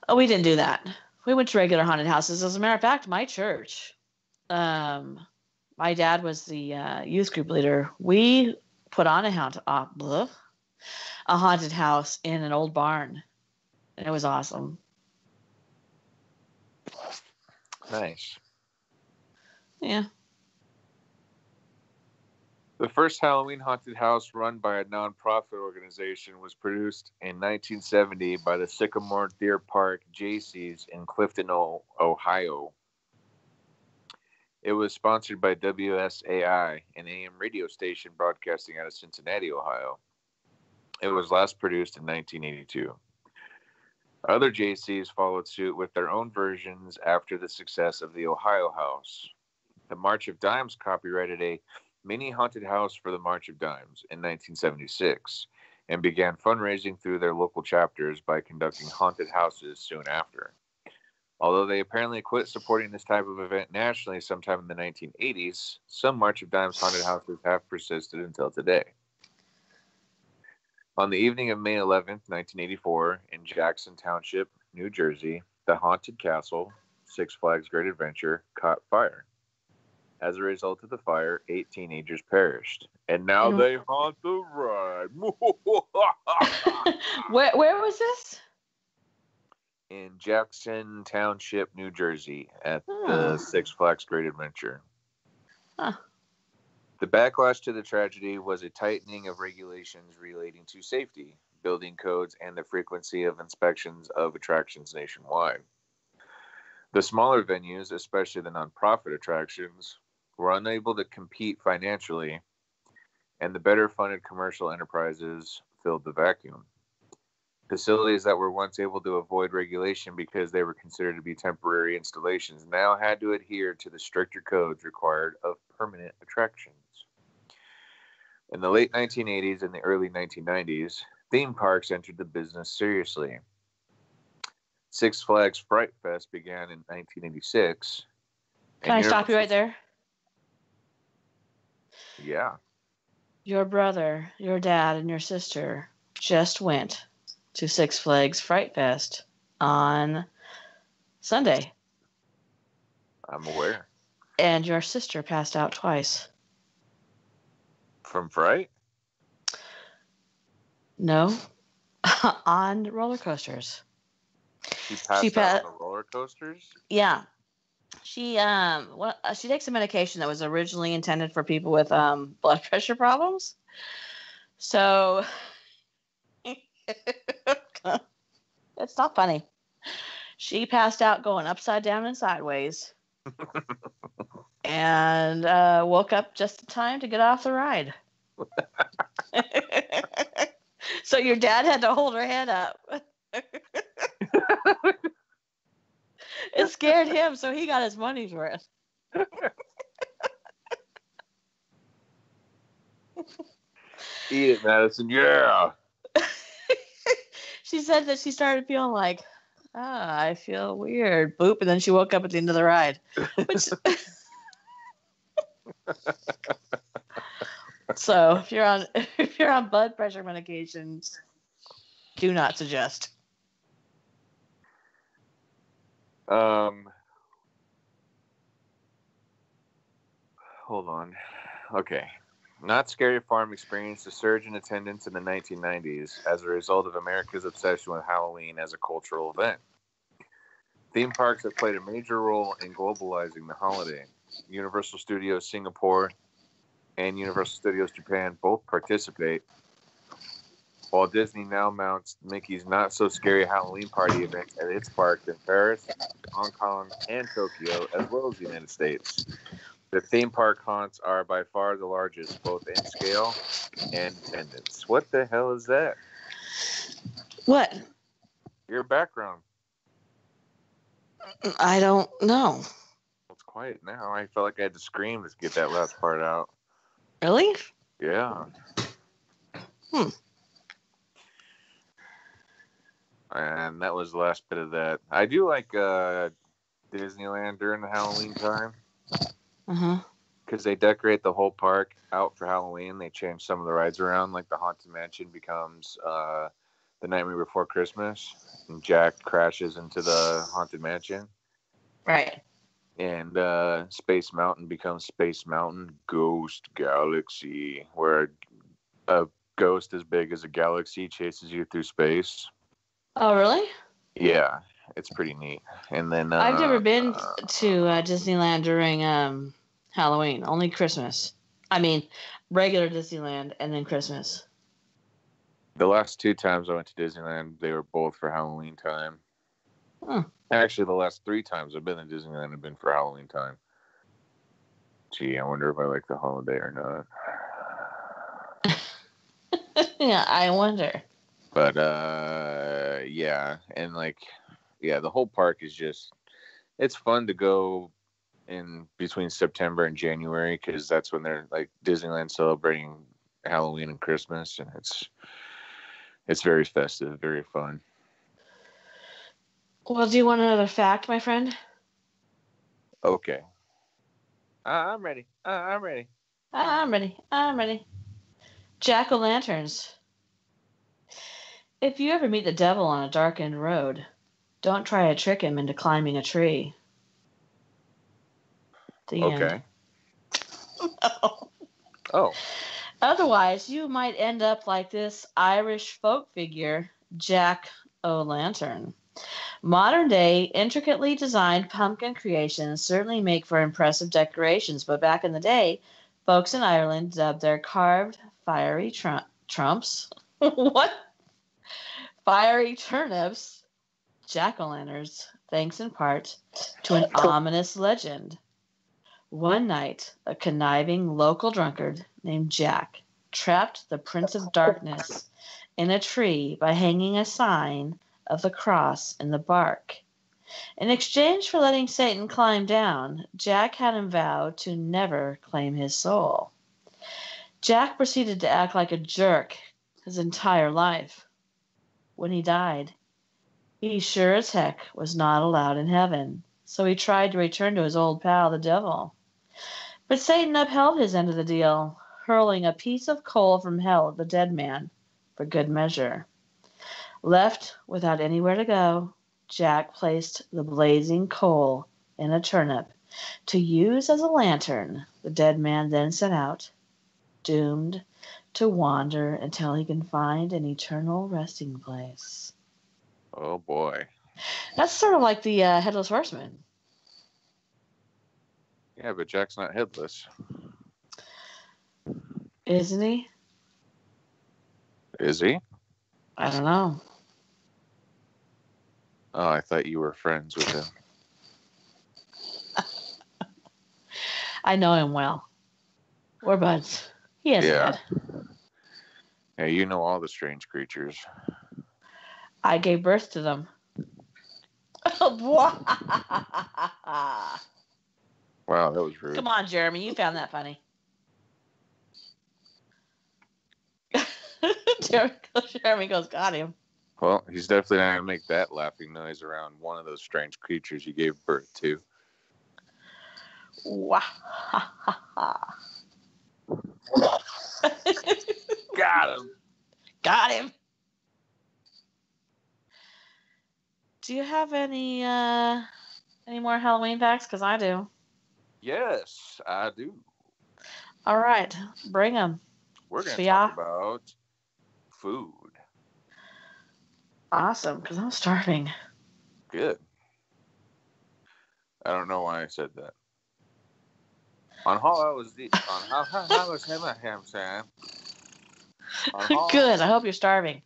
Oh, we didn't do that. We went to regular haunted houses. As a matter of fact, my church, my dad was the youth group leader. We put on a haunted house in an old barn, and it was awesome. Nice. Yeah. The first Halloween haunted house run by a non-profit organization was produced in 1970 by the Sycamore Deer Park Jaycees in Clifton, Ohio. It was sponsored by WSAI, an AM radio station broadcasting out of Cincinnati, Ohio. It was last produced in 1982. Other Jaycees followed suit with their own versions after the success of the Ohio House. The March of Dimes copyrighted a mini haunted house for the March of Dimes in 1976 and began fundraising through their local chapters by conducting haunted houses soon after. Although they apparently quit supporting this type of event nationally sometime in the 1980s, some March of Dimes haunted houses have persisted until today. On the evening of May 11th, 1984, in Jackson Township, New Jersey, the Haunted Castle, Six Flags Great Adventure, caught fire. As a result of the fire, 8 teenagers perished. And now they haunt the ride. Where was this? In Jackson Township, New Jersey, at the Six Flags Great Adventure. Huh. The backlash to the tragedy was a tightening of regulations relating to safety, building codes, and the frequency of inspections of attractions nationwide. The smaller venues, especially the nonprofit attractions, were unable to compete financially, and the better-funded commercial enterprises filled the vacuum. Facilities that were once able to avoid regulation because they were considered to be temporary installations now had to adhere to the stricter codes required of permanent attractions. In the late 1980s and the early 1990s, theme parks entered the business seriously. Six Flags Fright Fest began in 1986. Can I stop you right there? Yeah. Your brother, your dad, and your sister just went to Six Flags Fright Fest on Sunday. I'm aware. And your sister passed out twice. From fright? No. On roller coasters. She passed out on the roller coasters? Yeah. She takes a medication that was originally intended for people with blood pressure problems. So it's not funny. She passed out going upside down and sideways. And woke up just in time to get off the ride. So your dad had to hold her head up. It scared him, so he got his money's worth. Eat it, Madison. Yeah. She said that she started feeling like, I feel weird. Boop, and then she woke up at the end of the ride. Which... So if you're on blood pressure medications, do not suggest. Hold on. Okay. Knott's Scary Farm experienced a surge in attendance in the 1990s as a result of America's obsession with Halloween as a cultural event. Theme parks have played a major role in globalizing the holiday. Universal Studios Singapore and Universal Studios Japan both participate, while Disney now mounts Mickey's Not So Scary Halloween party events at its parks in Paris, Hong Kong, and Tokyo, as well as the United States. The theme park haunts are by far the largest, both in scale and attendance. What the hell is that? What? Your background. I don't know. It's quiet now. I felt like I had to scream to get that last part out. Really? Yeah. And that was the last bit of that. I do like Disneyland during the Halloween time. Because they decorate the whole park out for Halloween. They change some of the rides around. Like the Haunted Mansion becomes the Nightmare Before Christmas. And Jack crashes into the Haunted Mansion. Right. And Space Mountain becomes Space Mountain Ghost Galaxy, where a ghost as big as a galaxy chases you through space. Oh, really? Yeah, it's pretty neat. And then I've never been to Disneyland during Halloween, only Christmas. I mean, regular Disneyland and then Christmas. The last 2 times I went to Disneyland, they were both for Halloween time. Actually, the last 3 times I've been to Disneyland have been for Halloween time. Gee, I wonder if I like the holiday or not. Yeah, I wonder. But, yeah. And, the whole park is just... It's fun to go in between September and January because that's when they're, Disneyland celebrating Halloween and Christmas. And it's very festive, very fun. Well, do you want another fact, my friend? Okay. I'm ready. I'm ready. I'm ready. Jack-o'-lanterns. If you ever meet the devil on a darkened road, don't try to trick him into climbing a tree. The end. No. Oh. Otherwise, you might end up like this Irish folk figure, Jack-o'-lantern. Modern-day, intricately designed pumpkin creations certainly make for impressive decorations, but back in the day, folks in Ireland dubbed their carved fiery trumps. What? Fiery turnips, jack-o'-lanterns, thanks in part to an ominous legend. One night, a conniving local drunkard named Jack trapped the Prince of Darkness in a tree by hanging a sign of the cross in the bark. In exchange for letting Satan climb down, Jack had him vow to never claim his soul. Jack proceeded to act like a jerk his entire life. When he died, he sure as heck was not allowed in heaven, so he tried to return to his old pal, the devil. But Satan upheld his end of the deal, hurling a piece of coal from hell at the dead man for good measure. Left without anywhere to go, Jack placed the blazing coal in a turnip to use as a lantern. The dead man then set out, doomed to wander until he can find an eternal resting place. Oh boy. That's sort of like the Headless Horseman. Yeah, but Jack's not headless. Isn't he? Is he? I don't know. Oh, I thought you were friends with him. I know him well. We're buds. He has a head. Yeah, you know all the strange creatures. I gave birth to them. Wow, that was rude. Come on, Jeremy. You found that funny. Jeremy goes, got him. Well, he's definitely not going to make that laughing noise around one of those strange creatures you gave birth to. Wow. Got him. Got him. Do you have any more Halloween facts? Because I do. Yes, I do. All right. Bring them. We're going to talk about food. Awesome, because I'm starving. Good. I don't know why I said that. On Good. I hope you're starving.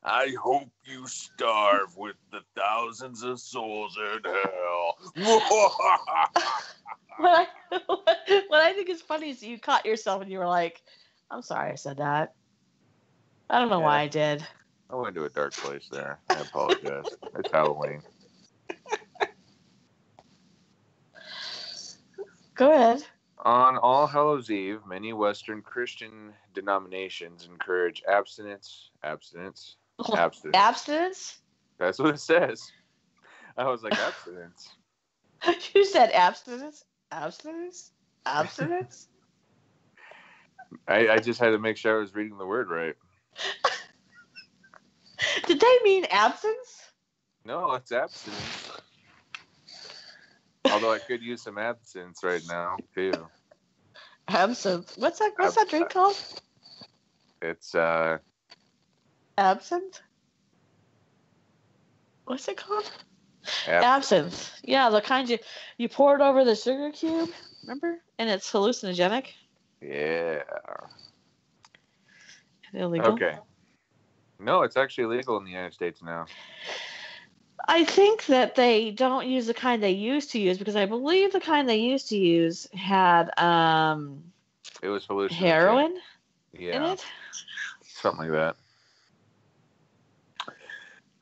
I hope you starve with the thousands of souls in hell. What I think is funny is you caught yourself and you were like, I'm sorry I said that. I don't know why I did. I went to a dark place there. I apologize. It's Halloween. Go ahead. On All Hallows Eve, many Western Christian denominations encourage abstinence. Abstinence? Abstinence? That's what it says. I was like, abstinence. You said abstinence? Abstinence? Abstinence? I just had to make sure I was reading the word right. Did they mean absence? No, it's abstinence. Although I could use some absinthe right now, too. Absinthe. What's that drink called? It's, Absinthe? What's it called? Absinthe. Yeah, the kind you pour it over the sugar cube, remember? And it's hallucinogenic. Yeah. Illegal? Okay. No, it's actually legal in the United States now. I think that they don't use the kind they used to use because I believe the kind they used to use had it was hallucinogenic. Heroin in it. Something like that.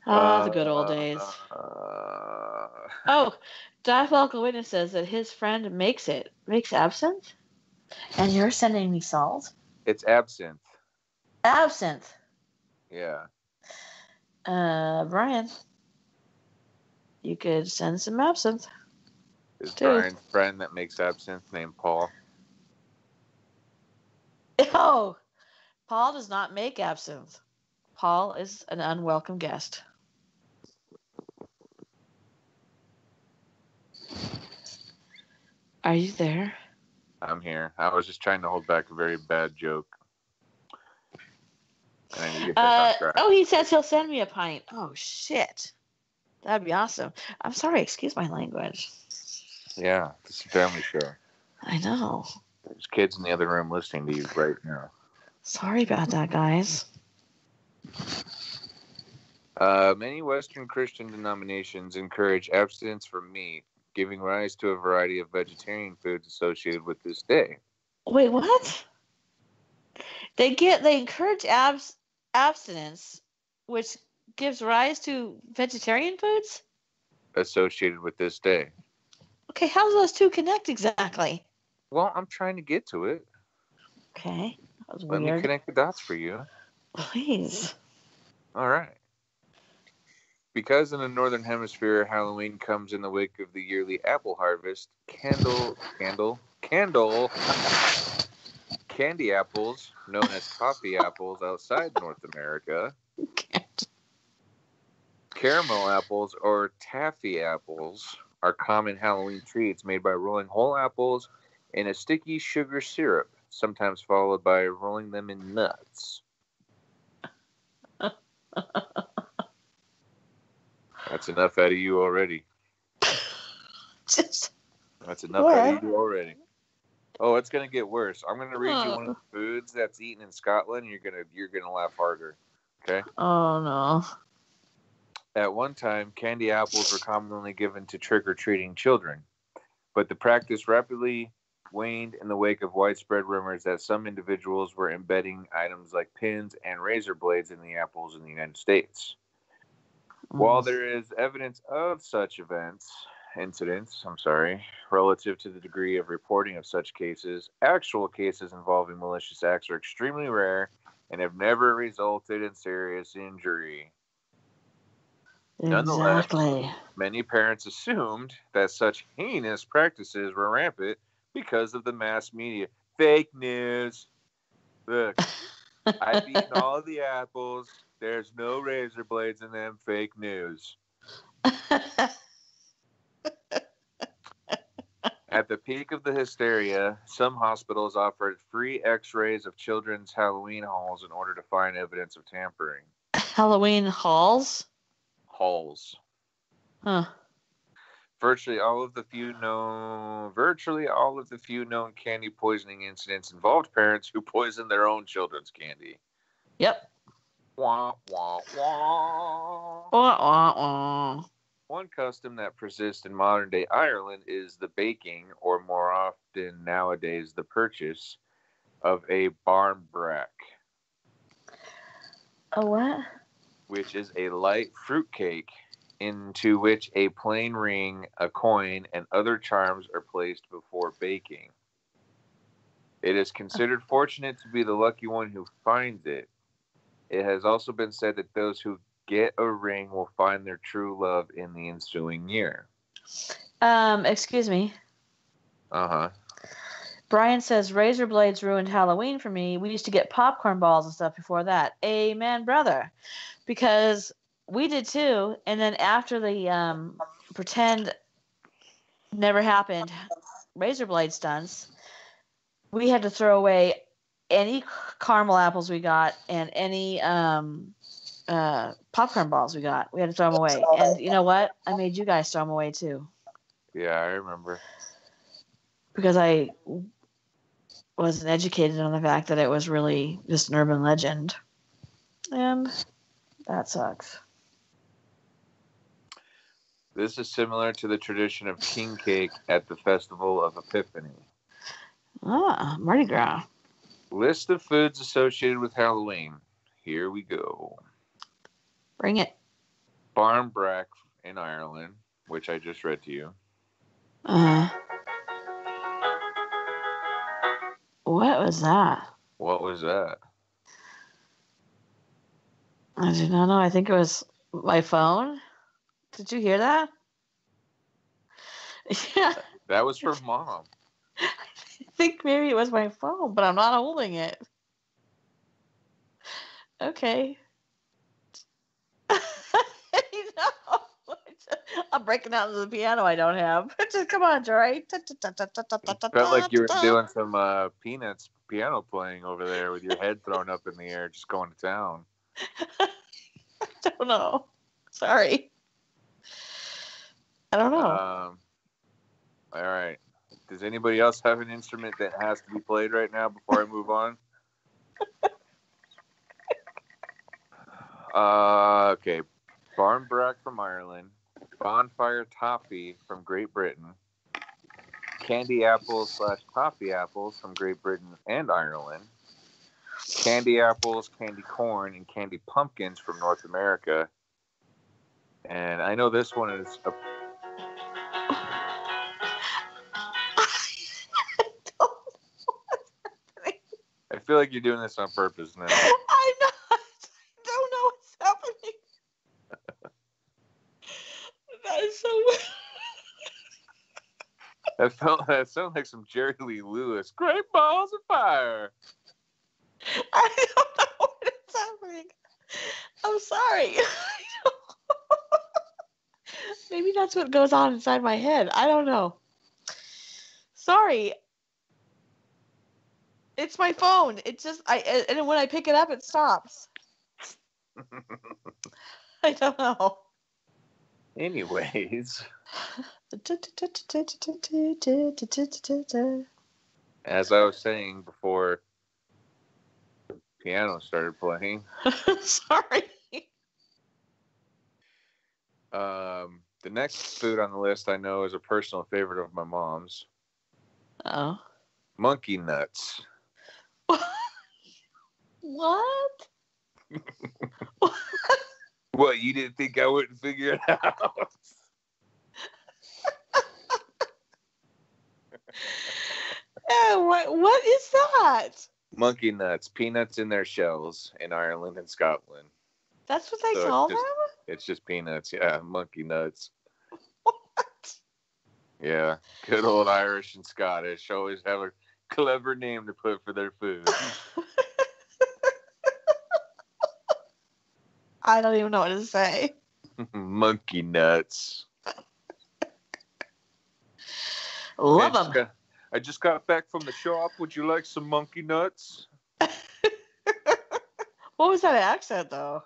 The good old days. Diabolical Witness says that his friend makes absinthe, and you're sending me salt. It's absinthe. Absinthe. Yeah. Brian, you could send some absinthe. Is Brian's friend that makes absinthe named Paul? Oh, Paul does not make absinthe. Paul is an unwelcome guest. Are you there? I'm here. I was just trying to hold back a very bad joke. And I need to get back on track. He says he'll send me a pint. Oh, shit. That'd be awesome. I'm sorry. Excuse my language. Yeah, it's a family show. I know. There's kids in the other room listening to you right now. Sorry about that, guys. Many Western Christian denominations encourage abstinence from meat, giving rise to a variety of vegetarian foods associated with this day. Wait, what? They encourage abstinence, which gives rise to vegetarian foods? Associated with this day. Okay, how do those two connect exactly? Well, I'm trying to get to it. Okay. That was Let me weird. connect the dots for you. Please. All right. Because in the Northern Hemisphere, Halloween comes in the wake of the yearly apple harvest, candy apples, known as coffee apples outside North America, caramel apples or taffy apples are common Halloween treats made by rolling whole apples in a sticky sugar syrup, sometimes followed by rolling them in nuts. That's enough out of you already. Just That's enough out of you already. Oh, it's gonna get worse. I'm gonna read you one of the foods that's eaten in Scotland. You're gonna laugh harder. Okay. Oh no. At one time, candy apples were commonly given to trick-or-treating children, but the practice rapidly waned in the wake of widespread rumors that some individuals were embedding items like pins and razor blades in the apples in the United States. While there is evidence of such incidents, relative to the degree of reporting of such cases, actual cases involving malicious acts are extremely rare and have never resulted in serious injury. Nonetheless, many parents assumed that such heinous practices were rampant because of the mass media. Fake news. Look, I've eaten all the apples. There's no razor blades in them. Fake news. At the peak of the hysteria, some hospitals offered free x-rays of children's Halloween halls in order to find evidence of tampering. Halloween halls? Halls. Huh. Virtually all of the few known candy poisoning incidents involved parents who poisoned their own children's candy. Yep. Wah, wah, wah. Wah, wah, wah. One custom that persists in modern-day Ireland is the baking, or more often nowadays the purchase, of a barmbrack. A what? Which is a light fruitcake into which a plain ring, a coin, and other charms are placed before baking. It is considered fortunate to be the lucky one who finds it. It has also been said that those who get a ring will find their true love in the ensuing year. Excuse me. Uh-huh. Brian says razor blades ruined Halloween for me. We used to get popcorn balls and stuff before that. Amen, brother. Because we did too. And then after the pretend never happened razor blade stunts, we had to throw away any caramel apples we got and any popcorn balls we got. We had to throw them away. And you know what? I made you guys throw them away too. Yeah, I remember. Because I wasn't educated on the fact that it was really just an urban legend. And that sucks. This is similar to the tradition of king cake at the Festival of Epiphany. Ah, Mardi Gras. List of foods associated with Halloween. Here we go. Bring it. Barmbrack in Ireland, which I just read to you. What was that? What was that? I do not know. I think it was my phone. Did you hear that? Yeah. That was for Mom. I think maybe it was my phone, but I'm not holding it. Okay. I'm breaking out into the piano I don't have. Just come on, Jory. Felt like you were doing some Peanuts piano playing over there with your head thrown up in the air, just going to town. I don't know. Sorry. I don't know. All right. Does anybody else have an instrument that has to be played right now before I move on? Okay. Barmbrack from Ireland. Bonfire toffee from Great Britain. Candy apples / toffee apples from Great Britain and Ireland. Candy apples, candy corn, and candy pumpkins from North America. And I know this one is a... feel like you're doing this on purpose now. I'm not. I don't know what's happening. That is so weird. That sounded like some Jerry Lee Lewis. Great balls of fire. I don't know what is happening. I'm sorry. Maybe that's what goes on inside my head. I don't know. Sorry. It's my phone. It's just and when I pick it up, it stops. I don't know. Anyways, as I was saying before the piano started playing, sorry. The next food on the list I know is a personal favorite of my mom's. Oh. Monkey nuts. What? What, you didn't think I wouldn't figure it out? What is that? Monkey nuts. Peanuts in their shells in Ireland and Scotland. That's what they call them? It's just peanuts. Yeah, monkey nuts. What? Yeah, good old Irish and Scottish always have a clever name to put for their food. I don't even know what to say. Monkey nuts. Love them. I just got back from the shop. Would you like some monkey nuts? What was that accent, though?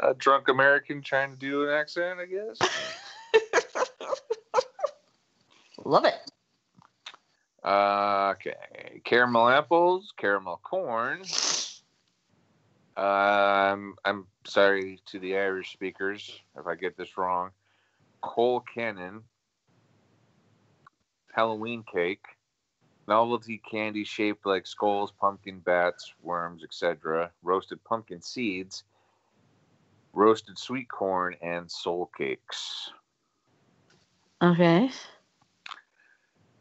A drunk American trying to do an accent, I guess. Love it. Okay. Caramel apples, caramel corn. I'm sorry to the Irish speakers if I get this wrong. Cole Cannon, Halloween cake, novelty candy shaped like skulls, pumpkin, bats, worms, etc., roasted pumpkin seeds, roasted sweet corn, and soul cakes. Okay.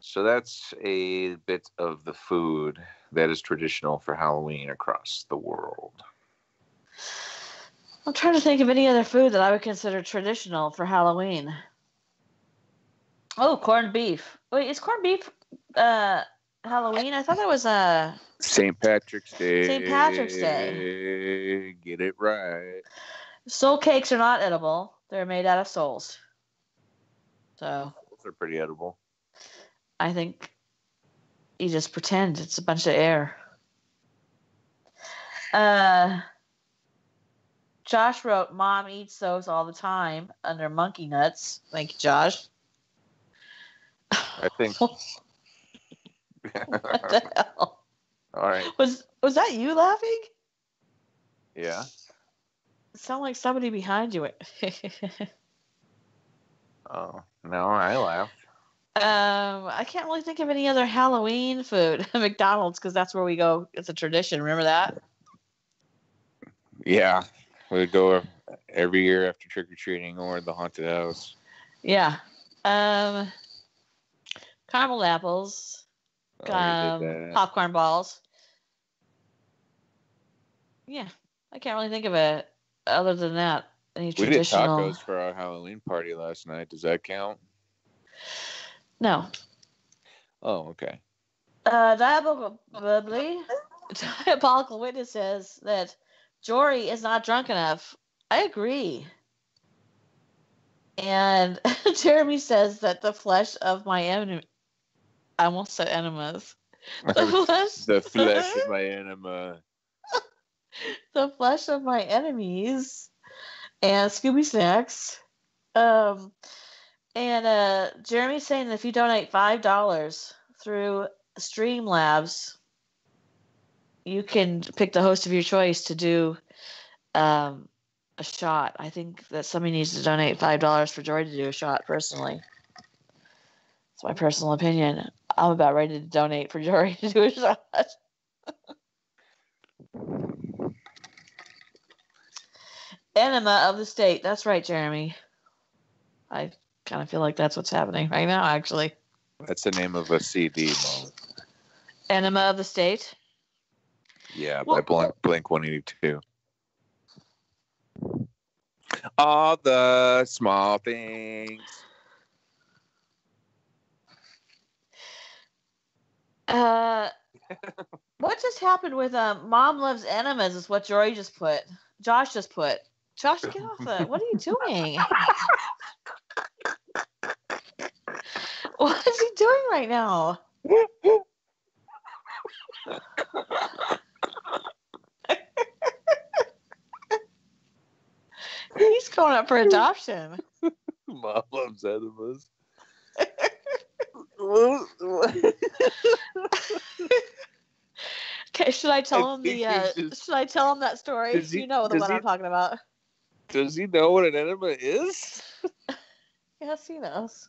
So that's a bit of the food that is traditional for Halloween across the world. I'm trying to think of any other food that I would consider traditional for Halloween. Oh, corned beef. Wait, is corned beef Halloween? I thought that was St. Patrick's Day. St. Patrick's Day. Get it right. Soul cakes are not edible. They're made out of souls. So Those are pretty edible. I think you just pretend it's a bunch of air. Josh wrote, Mom eats those all the time under monkey nuts. Thank you, Josh. I think. What the hell? All right. Was that you laughing? Yeah. It sounded like somebody behind you. Oh, no, I laughed. I can't really think of any other Halloween food. McDonald's, because that's where we go. It's a tradition. Remember that? Yeah. We go every year after trick-or-treating or the haunted house. Yeah. Caramel apples. Popcorn balls. Yeah. I can't really think of it other than that. Any traditional... We did tacos for our Halloween party last night. Does that count? No. Oh, okay. Diabolical Witness says that Jory is not drunk enough. I agree. And Jeremy says that the flesh of my enemy... I almost said enemas. The flesh of my enema. The flesh of my enemies and Scooby Snacks. And Jeremy's saying that if you donate $5 through Streamlabs, you can pick the host of your choice to do a shot. I think that somebody needs to donate $5 for Jory to do a shot personally. That's my personal opinion. I'm about ready to donate for Jory to do a shot. Enema of the state. That's right, Jeremy. I kind of feel like that's what's happening right now, actually. That's the name of a CD, Mom. Enema of the State. Yeah, Well, by Blink 182. All the small things. What just happened with Mom Loves Enemas is what Jory just put. Josh just put. Josh, get off the. What are you doing? What is he doing right now? He's going up for adoption. Mom loves enemas. Okay, should I tell him should I tell him that story? You know the one I'm talking about. Does he know what an enema is? Yes, he knows.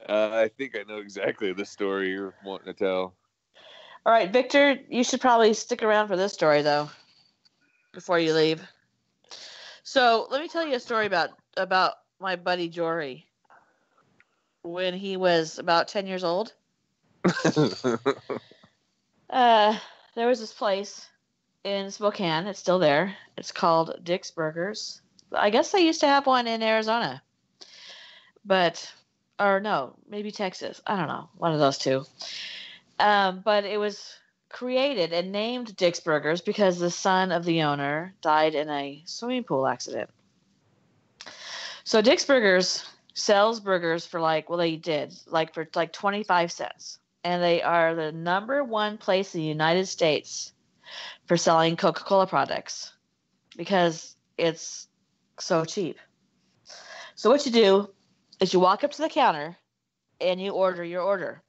I think I know exactly the story you're wanting to tell. All right, Victor, you should probably stick around for this story though, before you leave. So let me tell you a story about my buddy Jory. When he was about 10 years old, there was this place in Spokane. It's still there. It's called Dick's Burgers. I guess they used to have one in Arizona. Or no, maybe Texas. I don't know. One of those two. But it was created and named Dick's Burgers because the son of the owner died in a swimming pool accident. So Dick's Burgers sells burgers for for 25 cents. And they are the number one place in the United States for selling Coca-Cola products because it's so cheap. So what you do is you walk up to the counter and you order your order.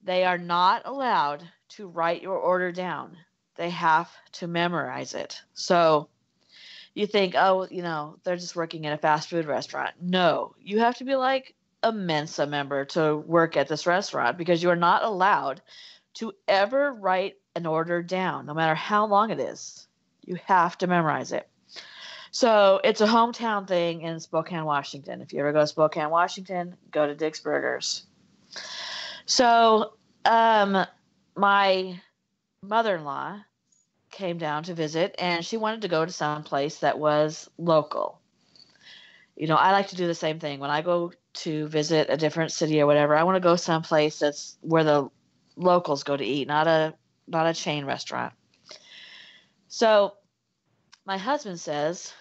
They are not allowed to write your order down. They have to memorize it. So you think, oh, they're just working in a fast food restaurant. No, you have to be like a Mensa member to work at this restaurant because you are not allowed to ever write an order down, no matter how long it is. You have to memorize it. So it's a hometown thing in Spokane, Washington. If you ever go to Spokane, Washington, go to Dick's Burgers. So my mother-in-law came down to visit, and she wanted to go to some place that was local. I like to do the same thing. When I go to visit a different city or whatever, I want to go someplace that's where the locals go to eat, not a chain restaurant. So my husband says,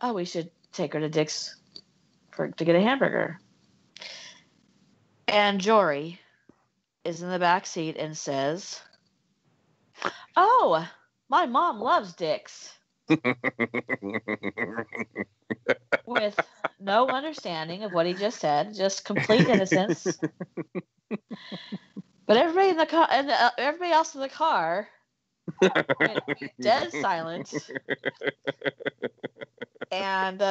oh, we should take her to Dick's to get a hamburger. And Jory is in the back seat and says, oh, my mom loves Dick's. With no understanding of what he just said, just complete innocence. But everybody in the car and everybody else in the car went dead silent. And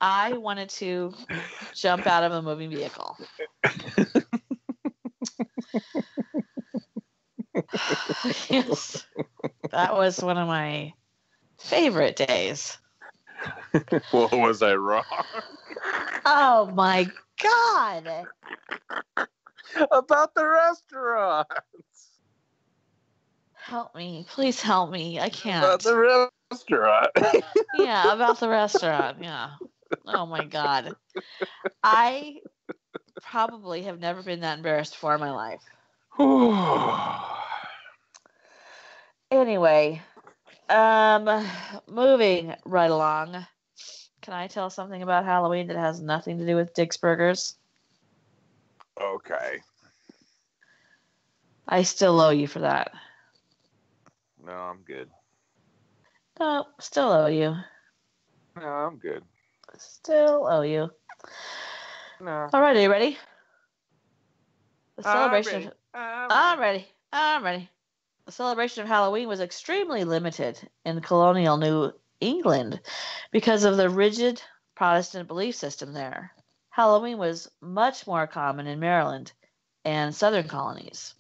I wanted to jump out of a moving vehicle. Yes, that was one of my favorite days. Well, was I wrong? Oh my God. About the restaurants. Help me. Please help me. I can't. About the restaurant. Yeah, about the restaurant. Yeah. Oh my God. I probably have never been that embarrassed before in my life. Anyway, moving right along. Can I tell something about Halloween that has nothing to do with Dick's Burgers? Okay. I still owe you for that. No, I'm good. No, still owe you. No, I'm good. Still owe you. No. All right, are you ready? The I'm celebration. I'm ready. The celebration of Halloween was extremely limited in colonial New England because of the rigid Protestant belief system there. Halloween was much more common in Maryland and southern colonies.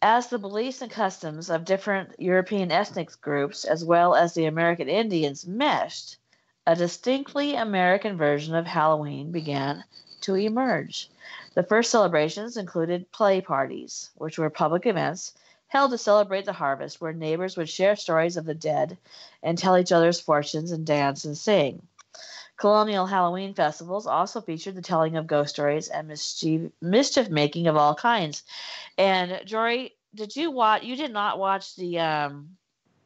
As the beliefs and customs of different European ethnic groups, as well as the American Indians, meshed, a distinctly American version of Halloween began to emerge. The first celebrations included play parties, which were public events held to celebrate the harvest, where neighbors would share stories of the dead and tell each other's fortunes and dance and sing. Colonial Halloween festivals also featured the telling of ghost stories and mischief making of all kinds. And Jory, did you watch? You did not watch the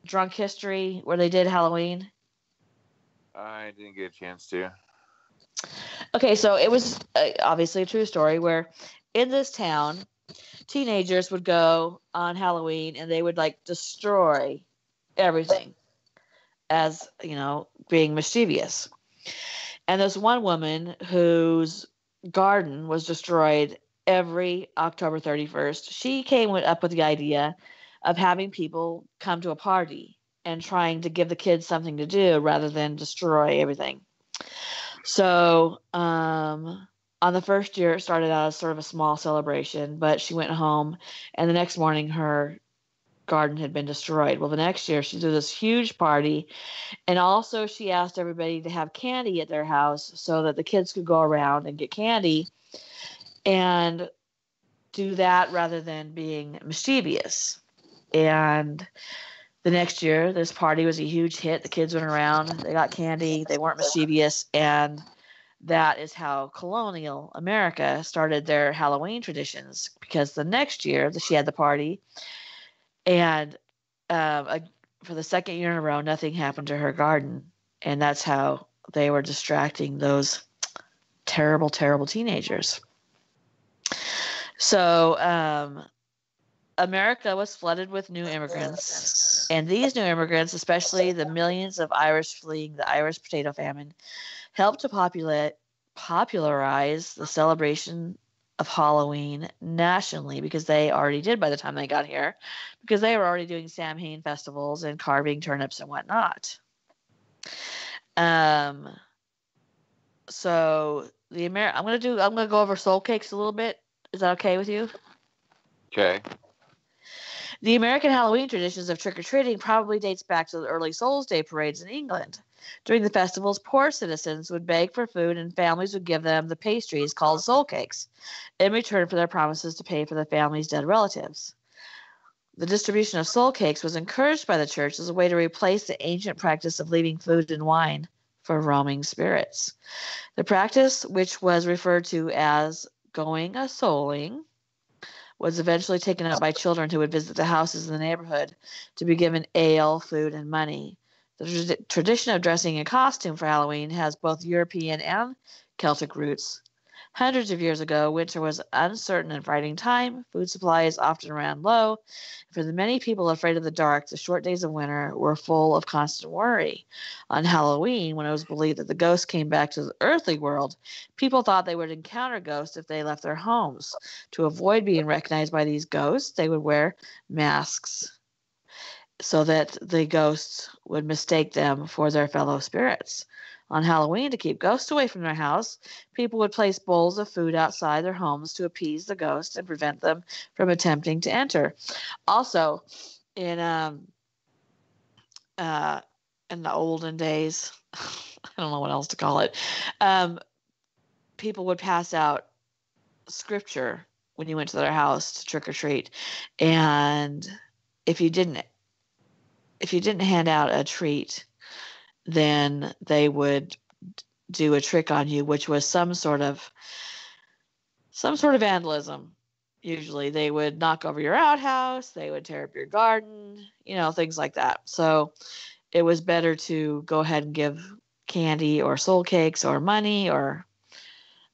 Drunk History where they did Halloween? I didn't get a chance to. Okay, so it was obviously a true story where in this town, teenagers would go on Halloween and they would like destroy everything as, being mischievous. And there's one woman whose garden was destroyed every October 31st. She came up with the idea of having people come to a party and trying to give the kids something to do rather than destroy everything. So, on the first year, it started out as sort of a small celebration, but she went home, and the next morning, her garden had been destroyed. Well, the next year, she threw this huge party, and also she asked everybody to have candy at their house so that the kids could go around and get candy and do that rather than being mischievous. And the next year, this party was a huge hit. The kids went around, they got candy, they weren't mischievous, and that is how colonial America started their Halloween traditions, because the next year that she had the party, and for the second year in a row, nothing happened to her garden. And that's how they were distracting those terrible, terrible teenagers. So America was flooded with new immigrants. And these new immigrants, especially the millions of Irish fleeing the Irish potato famine, helped to popularize the celebration of Halloween nationally, because they already did by the time they got here, because they were already doing Samhain festivals and carving turnips and whatnot. So I'm gonna go over soul cakes a little bit. Is that okay with you? Okay. The American Halloween traditions of trick-or-treating probably dates back to the early Souls Day parades in England. During the festivals, poor citizens would beg for food, and families would give them the pastries called soul cakes in return for their promises to pay for the family's dead relatives. The distribution of soul cakes was encouraged by the church as a way to replace the ancient practice of leaving food and wine for roaming spirits. The practice, which was referred to as going a souling, was eventually taken up by children who would visit the houses in the neighborhood to be given ale, food, and money. The tradition of dressing in costume for Halloween has both European and Celtic roots. Hundreds of years ago, winter was uncertain and frightening time. Food supplies often ran low. For the many people afraid of the dark, the short days of winter were full of constant worry. On Halloween, when it was believed that the ghosts came back to the earthly world, people thought they would encounter ghosts if they left their homes. To avoid being recognized by these ghosts, they would wear masks so that the ghosts would mistake them for their fellow spirits. On Halloween, to keep ghosts away from their house, people would place bowls of food outside their homes to appease the ghosts and prevent them from attempting to enter. Also, in the olden days, I don't know what else to call it, people would pass out scripture when you went to their house to trick or treat, and if you didn't hand out a treat, then they would do a trick on you, which was some sort of vandalism. Usually they would knock over your outhouse, they would tear up your garden, things like that. So it was better to go ahead and give candy or soul cakes or money or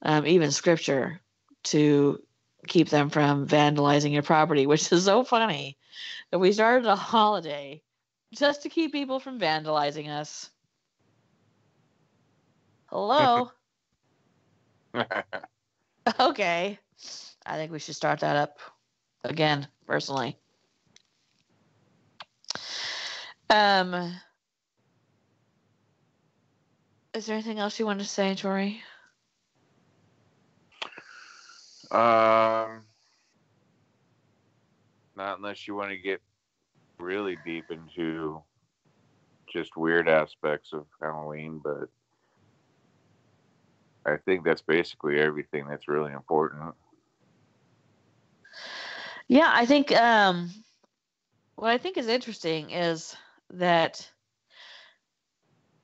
even scripture to keep them from vandalizing your property, which is so funny that we started a holiday just to keep people from vandalizing us. Hello? Okay. I think we should start that up again, personally. Is there anything else you want to say, Jory? Not unless you want to get really deep into just weird aspects of Halloween, but I think that's basically everything that's really important. Yeah, I think what I think is interesting is that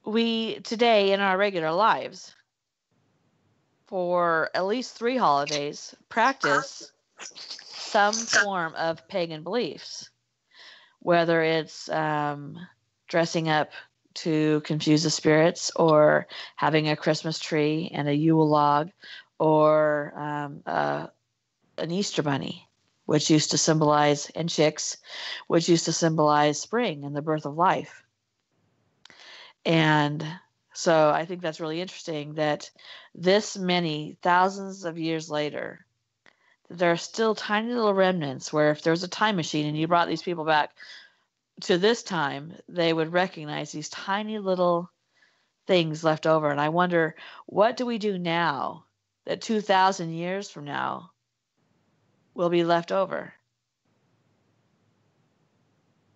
we today in our regular lives, for at least 3 holidays, practice some form of pagan beliefs, whether it's dressing up to confuse the spirits, or having a Christmas tree and a Yule log, or an Easter bunny, which used to symbolize, and chicks, which used to symbolize spring and the birth of life. And so I think that's really interesting that this many thousands of years later, there are still tiny little remnants where if there was a time machine and you brought these people back to this time, they would recognize these tiny little things left over. And I wonder, what do we do now that 2,000 years from now will be left over?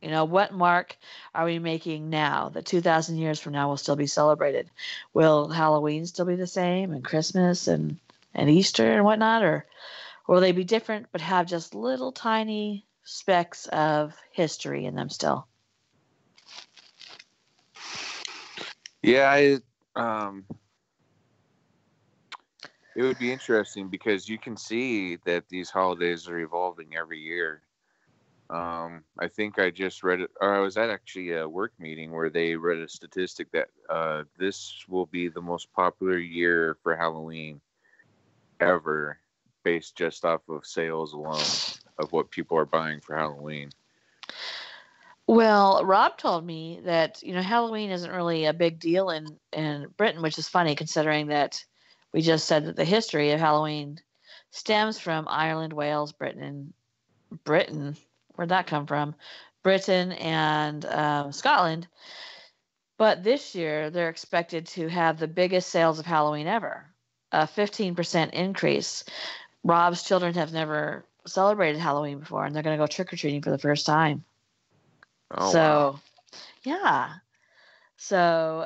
You know, what mark are we making now that 2,000 years from now will still be celebrated? Will Halloween still be the same, and Christmas and Easter and whatnot? Or will they be different but have just little tiny specks of history in them still? Yeah, it would be interesting because you can see that these holidays are evolving every year. I think I just read it, or I was at actually a work meeting where they read a statistic that this will be the most popular year for Halloween ever, based just off of sales alone of what people are buying for Halloween. Well, Rob told me that, Halloween isn't really a big deal in Britain, which is funny considering that we just said that the history of Halloween stems from Ireland, Wales, Britain. Where'd that come from? Britain and Scotland. But this year, they're expected to have the biggest sales of Halloween ever, a 15% increase. Rob's children have never celebrated Halloween before, and they're going to go trick-or-treating for the first time. Oh, So, wow. yeah. So,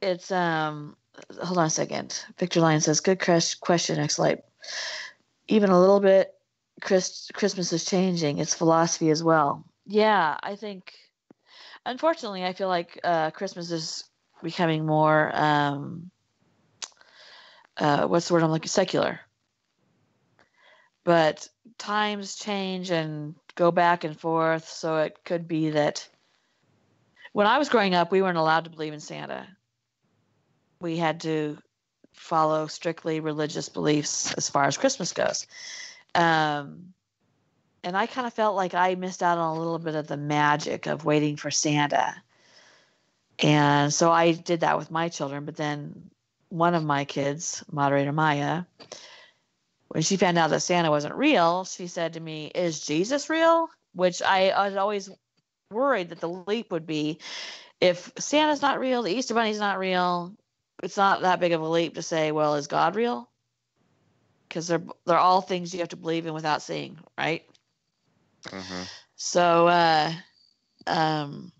it's, hold on a second. Victor Lyon says, good question, X-Light. Even a little bit, Christmas is changing its philosophy as well. Yeah, I think, unfortunately, I feel like Christmas is becoming more, what's the word I'm looking, secular. But times change and go back and forth, so it could be that when I was growing up, we weren't allowed to believe in Santa. We had to follow strictly religious beliefs as far as Christmas goes. And I kind of felt like I missed out on a little bit of the magic of waiting for Santa. And so I did that with my children. But then one of my kids, moderator Maya, when she found out that Santa wasn't real, she said to me, "Is Jesus real?" Which I was always worried that the leap would be, if Santa's not real, the Easter Bunny's not real, it's not that big of a leap to say, well, is God real? Because they're all things you have to believe in without seeing, right? Mm-hmm. So, and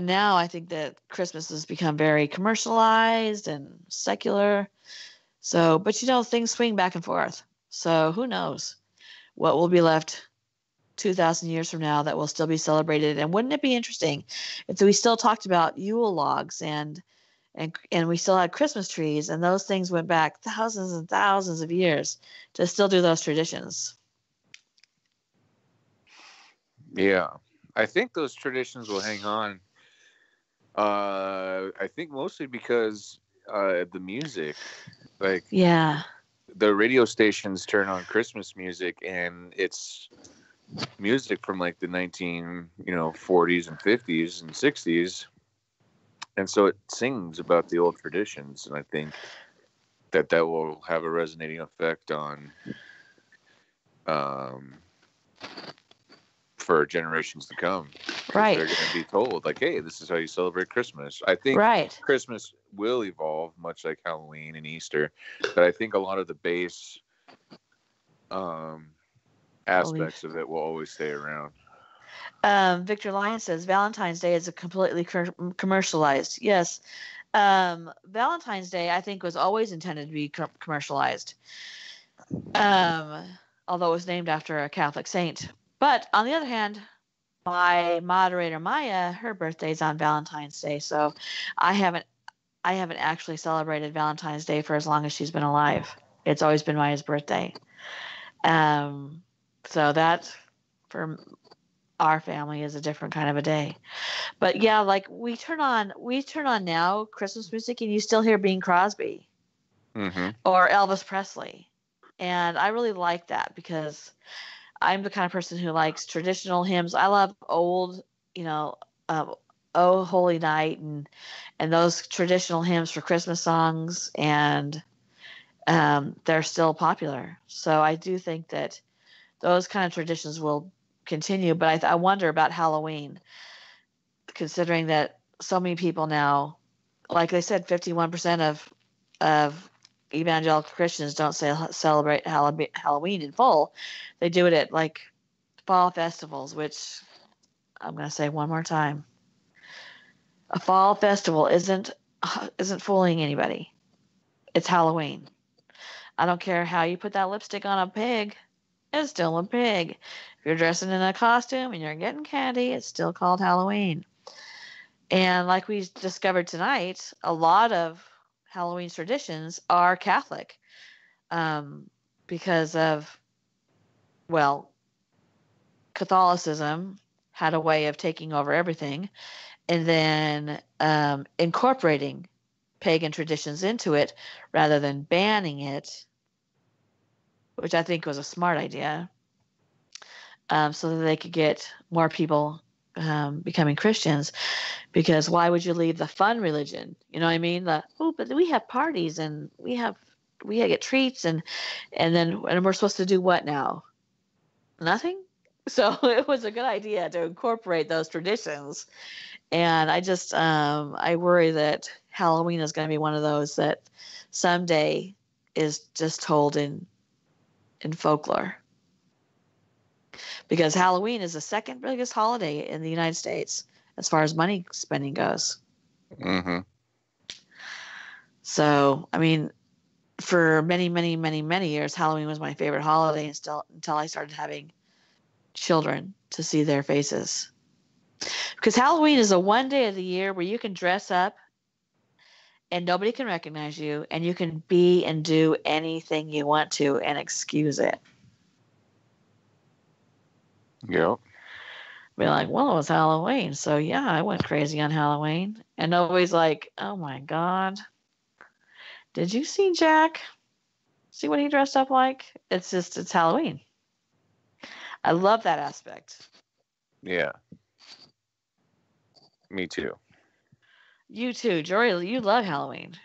now I think that Christmas has become very commercialized and secular. So, but things swing back and forth. So who knows what will be left 2,000 years from now that will still be celebrated? And wouldn't it be interesting if we still talked about Yule logs and we still had Christmas trees, and those things went back thousands and thousands of years to still do those traditions? Yeah, I think those traditions will hang on. I think mostly because the music, like, Yeah. the radio stations turn on Christmas music, and it's music from like the 40s and 50s and 60s, and so it sings about the old traditions, and I think that will have a resonating effect on for generations to come. Right. They're going to be told, like, hey, this is how you celebrate Christmas. I think Right. Christmas will evolve much like Halloween and Easter, but I think a lot of the base aspects of it will always stay around. Victor Lyon says Valentine's Day is a completely commercialized. Yes. Valentine's Day, I think, was always intended to be commercialized. Um, although it was named after a Catholic saint. But on the other hand, my moderator Maya, her birthday's on Valentine's Day, so I haven't I haven't actually celebrated Valentine's Day for as long as she's been alive. It's always been Maya's birthday. Um, so that for our family is a different kind of a day. But yeah, like we turn on now Christmas music and you still hear Bing Crosby Mm-hmm. or Elvis Presley. And I really like that because I'm the kind of person who likes traditional hymns. I love old, you know, uh, "Oh Holy Night" and those traditional hymns for Christmas songs, and they're still popular. So I do think that those kind of traditions will continue. But I wonder about Halloween, considering that so many people now, like they said, 51% of evangelical Christians don't celebrate Halloween in full. They do it at like fall festivals, which I'm going to say one more time. A fall festival isn't fooling anybody. It's Halloween. I don't care how you put that lipstick on a pig. It's still a pig. If you're dressing in a costume and you're getting candy, it's still called Halloween. And like we discovered tonight, a lot of Halloween traditions are Catholic, um, because of, well, Catholicism had a way of taking over everything and then incorporating pagan traditions into it rather than banning it, which I think was a smart idea, so that they could get more people becoming Christians. Because why would you leave the fun religion? You know what I mean? But we have parties and we get treats and we're supposed to do what now? Nothing. So it was a good idea to incorporate those traditions. And I worry that Halloween is going to be one of those that someday is just told in folklore. Because Halloween is the second biggest holiday in the United States as far as money spending goes. Mm-hmm. So, I mean, for many, many, many, many years, Halloween was my favorite holiday until I started having children to see their faces. Because Halloween is the one day of the year where you can dress up and nobody can recognize you and you can be and do anything you want to and excuse it. Yep. Be like, well, it was Halloween. So yeah, I went crazy on Halloween. And nobody's like, oh my God, did you see Jack? See what he dressed up like? It's Halloween. I love that aspect. Yeah. Me too. You too, Jory. You love Halloween.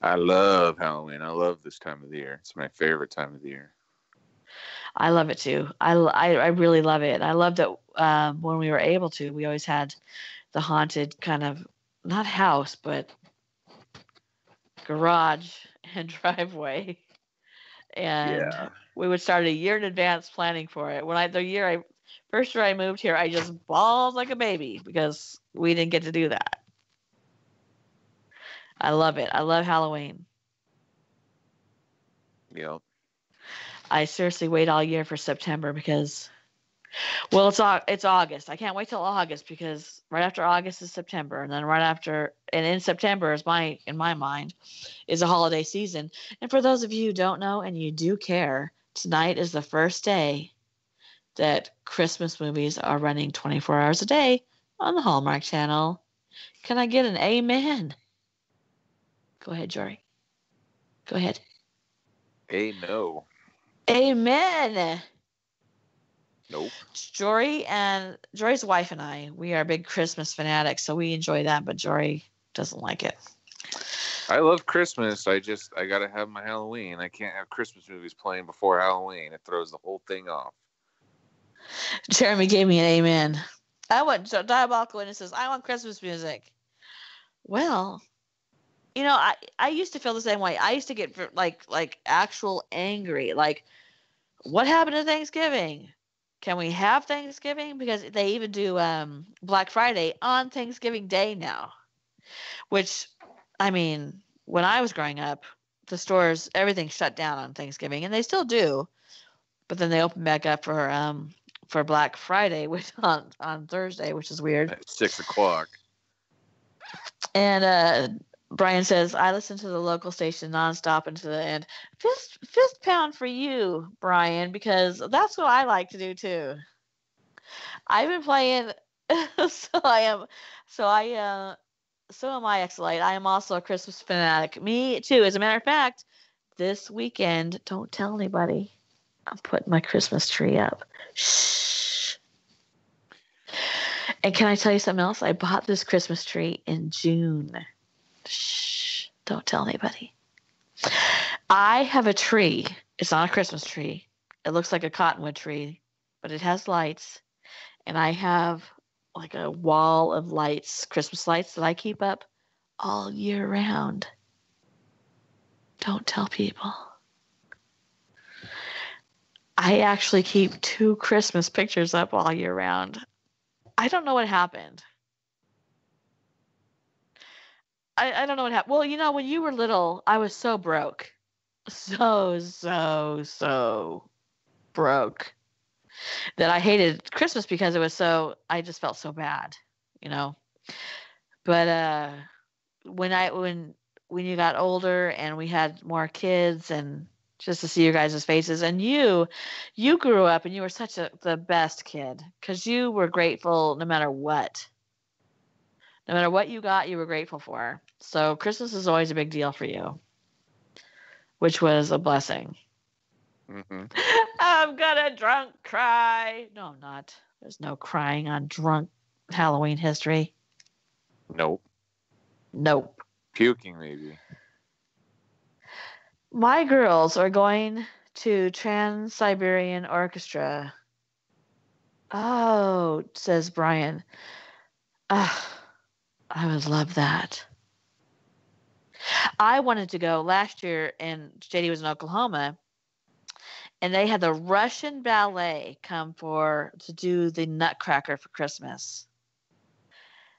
I love Halloween. I love this time of the year. It's my favorite time of the year. I love it too. I really love it. I love that when we were able to, we always had the haunted kind of, not house, but garage and driveway. And Yeah. we would start a year in advance planning for it. First year I moved here, I just bawled like a baby because we didn't get to do that. I love it. I love Halloween. Yep. I seriously wait all year for September because, well, it's August. I can't wait till August because right after August is September, and then in September in my mind, is a holiday season. And for those of you who don't know and you do care, tonight is the first day that Christmas movies are running 24 hours a day on the Hallmark Channel. Can I get an amen? Go ahead, Jory. Go ahead. No. Amen. Nope. Jory's wife and I, we are big Christmas fanatics, so we enjoy that, but Jory doesn't like it. I love Christmas. I gotta have my Halloween. I can't have Christmas movies playing before Halloween. It throws the whole thing off. Jeremy gave me an amen. Diabolical Witnesses. I want Christmas music. Well, I used to feel the same way. I used to get like actual angry. Like, what happened to Thanksgiving? Can we have Thanksgiving? Because they even do Black Friday on Thanksgiving Day now. Which, I mean, when I was growing up, the stores, everything shut down on Thanksgiving, and they still do. But then they open back up for Black Friday, which on Thursday, which is weird. At 6:00. And Brian says, I listen to the local station nonstop until the end. Fifth pound for you, Brian, because that's what I like to do too. I've been playing, so am I, Exolite. I am also a Christmas fanatic. Me too. As a matter of fact, this weekend, don't tell anybody, I'm putting my Christmas tree up. Shh. And can I tell you something else? I bought this Christmas tree in June. Shh. Don't tell anybody. I have a tree. It's not a Christmas tree. It looks like a cottonwood tree, but it has lights. And I have like a wall of lights, Christmas lights that I keep up all year round. Don't tell people. I actually keep 2 Christmas pictures up all year round. I don't know what happened. I don't know what happened. Well, you know, when you were little, I was so broke. So broke that I hated Christmas because I just felt so bad, you know. But when you got older and we had more kids, and just to see your guys' faces, and you grew up and you were such the best kid because you were grateful no matter what. No matter what you got, you were grateful for. So Christmas is always a big deal for you, which was a blessing. Mm-hmm. I'm gonna drunk cry. No, I'm not. There's no crying on drunk Halloween history. Nope. Puking, maybe. My girls are going to Trans-Siberian Orchestra. Oh, says Brian. I would love that. I wanted to go last year, and JD was in Oklahoma, and they had the Russian ballet come to do the Nutcracker for Christmas.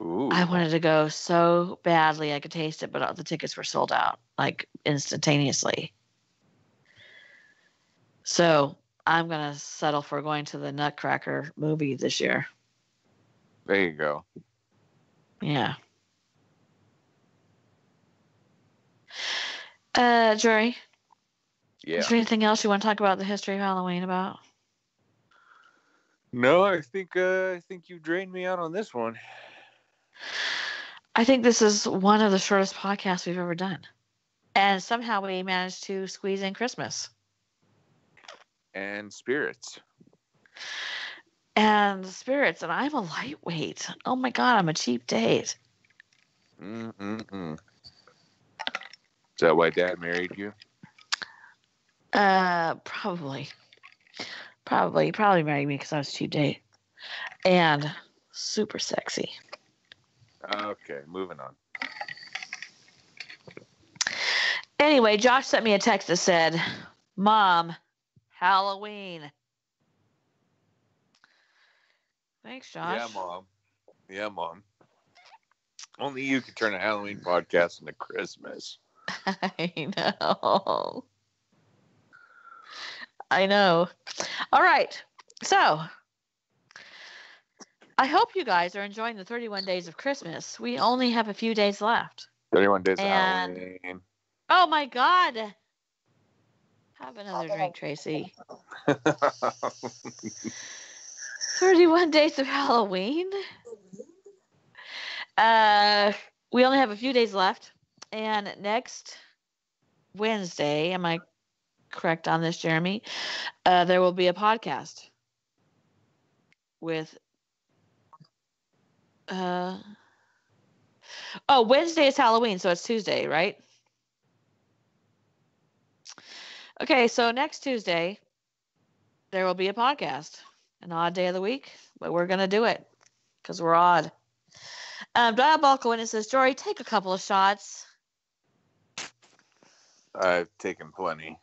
Ooh. I wanted to go so badly I could taste it, but all the tickets were sold out like instantaneously. So I'm going to settle for going to the Nutcracker movie this year. There you go. Yeah. Jory? Yeah. Is there anything else you want to talk about the history of Halloween about? No, I think you drained me out on this one. I think this is one of the shortest podcasts we've ever done. And somehow we managed to squeeze in Christmas. And spirits. And I'm a lightweight. Oh my God, I'm a cheap date. Mm-mm-mm. Is that why Dad married you? Probably. He probably married me because I was a cheap date. And super sexy. Okay, moving on. Anyway, Josh sent me a text that said, Mom, Halloween. Thanks, Josh. Yeah, Mom. Only you could turn a Halloween podcast into Christmas. I know. All right. So, I hope you guys are enjoying the 31 days of Christmas. We only have a few days left. 31 days of Halloween. Oh my God. Have another drink, Tracy. 31 days of Halloween. We only have a few days left. And next Wednesday, am I correct on this, Jeremy? There will be a podcast with Wednesday is Halloween, so it's Tuesday, right? Okay, so next Tuesday there will be a podcast, an odd day of the week, but we're gonna do it because we're odd. Diabolical Witness says, Jory, take a couple of shots. I've taken plenty.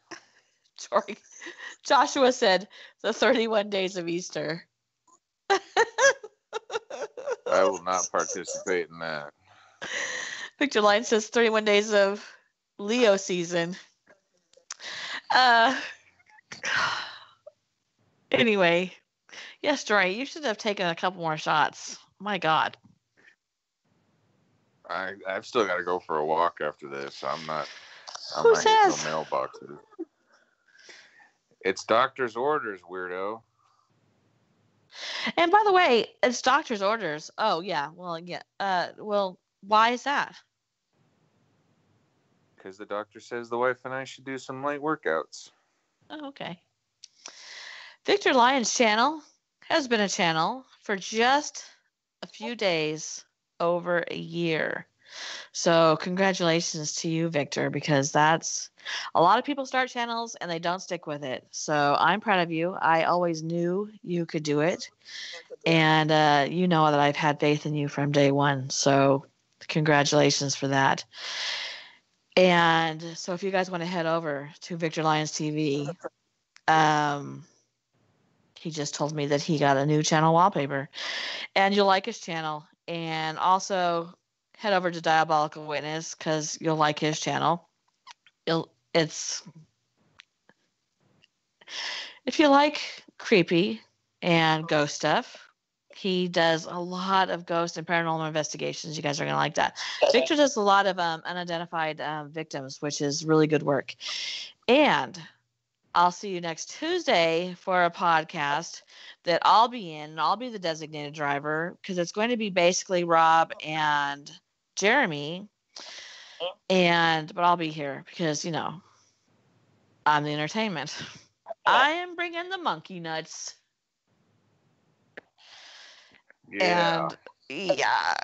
Joshua said the 31 days of Easter. I will not participate in that. Victor Line says 31 days of Leo season. Uh, anyway, yes, Jory, you should have taken a couple more shots. My God. I've still got to go for a walk after this. I'm not Who hitting no says? mailboxes. It's doctor's orders, weirdo. And by the way, it's doctor's orders. Oh yeah. Well, yeah. Well, why is that? Because the doctor says the wife and I should do some light workouts. Oh, okay. Victor Lyon's channel has been a channel for just a few days over a year. So congratulations to you, Victor, because that's a lot of people start channels and they don't stick with it. So I'm proud of you. I always knew you could do it. And you know that I've had faith in you from day one. So congratulations for that. And so if you guys want to head over to Victor Lyons TV, he just told me that he got a new channel wallpaper and you'll like his channel. And also head over to Diabolical Witness because you'll like his channel. It's if you like creepy and ghost stuff, he does a lot of ghost and paranormal investigations. You guys are going to like that. Victor does a lot of unidentified victims, which is really good work. And I'll see you next Tuesday for a podcast that I'll be in, and I'll be the designated driver because it's going to be basically Rob and Jeremy. But I'll be here because, I'm the entertainment. I am bringing the monkey nuts. Yeah. And yeah.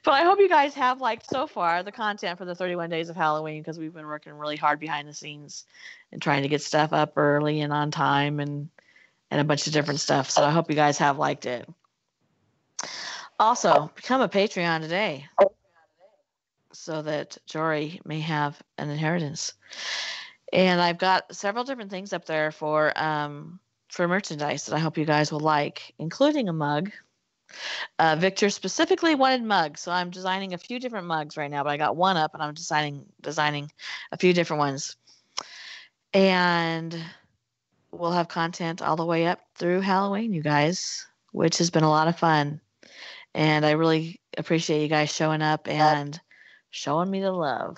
But I hope you guys have liked so far the content for the 31 Days of Halloween because we've been working really hard behind the scenes and trying to get stuff up early and on time and a bunch of different stuff. So I hope you guys have liked it. Also, become a Patreon today so that Jory may have an inheritance. And I've got several different things up there for merchandise that I hope you guys will like, including a mug. Victor specifically wanted mugs, so I'm designing a few different mugs right now, but I got one up and I'm designing a few different ones. And we'll have content all the way up through Halloween, you guys, which has been a lot of fun. And I really appreciate you guys showing up and showing me the love.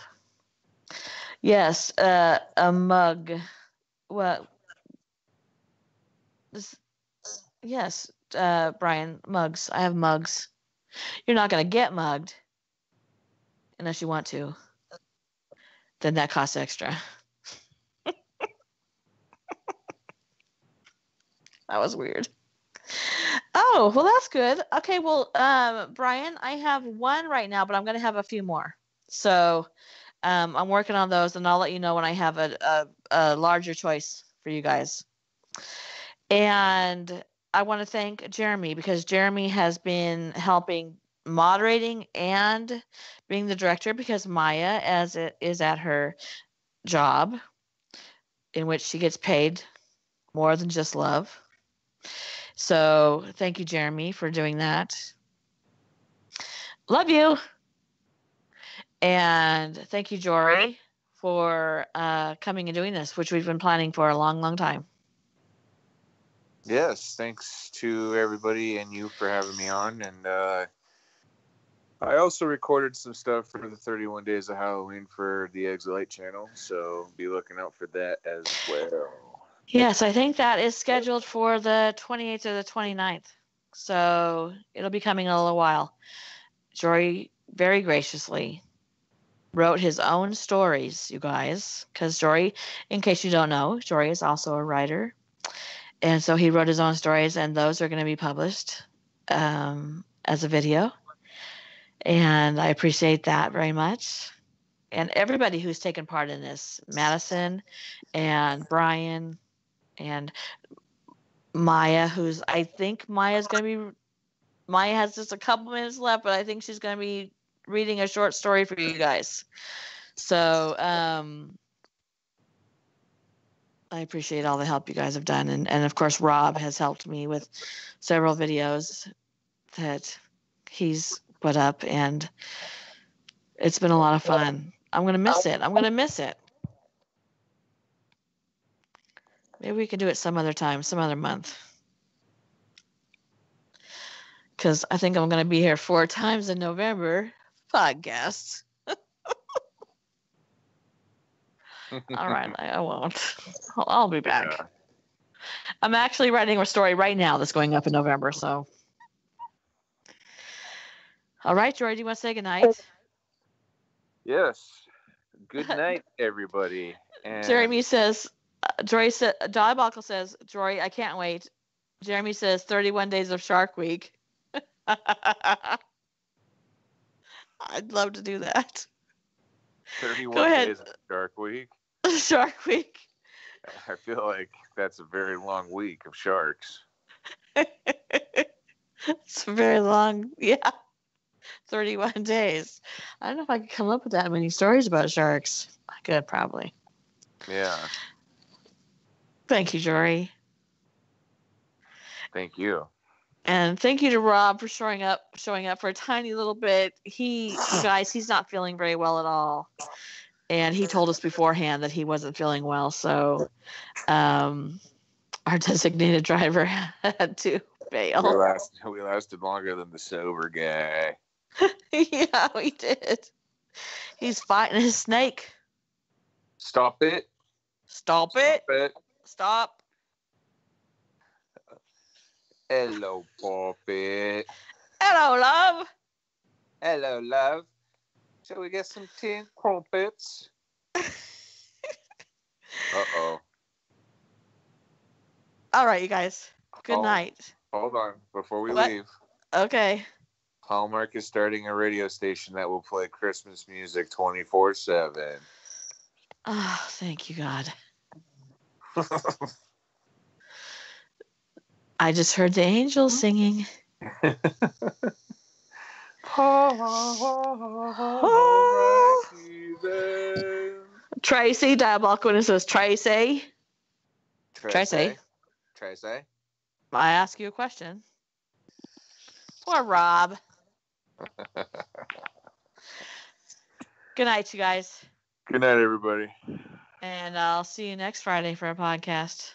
Yes, a mug. Well, yes, Brian, mugs. I have mugs. You're not going to get mugged unless you want to. Then that costs extra. That was weird. Oh, well, that's good. Okay, well, Brian, I have one right now, but I'm going to have a few more. So I'm working on those, and I'll let you know when I have a larger choice for you guys. And I want to thank Jeremy because Jeremy has been helping moderating and being the director because Maya, as it is at her job, in which she gets paid more than just love. So thank you, Jeremy, for doing that. Love you. And thank you, Jory, for coming and doing this, which we've been planning for a long, long time. Yes, thanks to everybody and you for having me on. And I also recorded some stuff for the 31 Days of Halloween for the Exit Light channel, so be looking out for that as well. Yes, I think that is scheduled for the 28th or the 29th. So it'll be coming in a little while. Jory very graciously wrote his own stories, you guys, because Jory, in case you don't know, Jory is also a writer. And so he wrote his own stories, and those are going to be published as a video. And I appreciate that very much. And everybody who's taken part in this, Madison and Brian and Maya, I think Maya has just a couple minutes left, but I think she's going to be reading a short story for you guys. So I appreciate all the help you guys have done. And of course, Rob has helped me with several videos that he's put up, and it's been a lot of fun. I'm going to miss it. I'm going to miss it. Maybe we can do it some other time, some other month. Because I think I'm going to be here 4 times in November. Podcast. All right, I won't. I'll be back. Yeah. I'm actually writing a story right now that's going up in November, so. All right, Jory, do you want to say goodnight? Yes. Good night, everybody. And Jeremy says, Diabolical says, Jory, I can't wait. Jeremy says 31 days of Shark Week. I'd love to do that. 31 Go ahead. days of Shark Week. Shark Week. I feel like that's a very long week of sharks. It's very long. Yeah. 31 days. I don't know if I could come up with that many stories about sharks. I could probably. Yeah. Thank you, Jory. Thank you. And thank you to Rob for showing up for a tiny little bit. You guys, he's not feeling very well at all. And he told us beforehand that he wasn't feeling well. So our designated driver had to bail. We lasted longer than the sober guy. Yeah, we did. He's fighting his snake. Stop it. Stop it. Stop. Hello, Poppet. Hello, love. Hello, love. Shall we get some tin crumpets? Uh-oh. All right, you guys. Good night. Hold on. Before we What? leave, Okay. Hallmark is starting a radio station that will play Christmas music 24/7. Oh, thank you, God. I just heard the angels singing. Tracy, Diabolical, and it says Tracy. Tracy. I ask you a question. Poor Rob. Good night, you guys. Good night, everybody. And I'll see you next Friday for a podcast.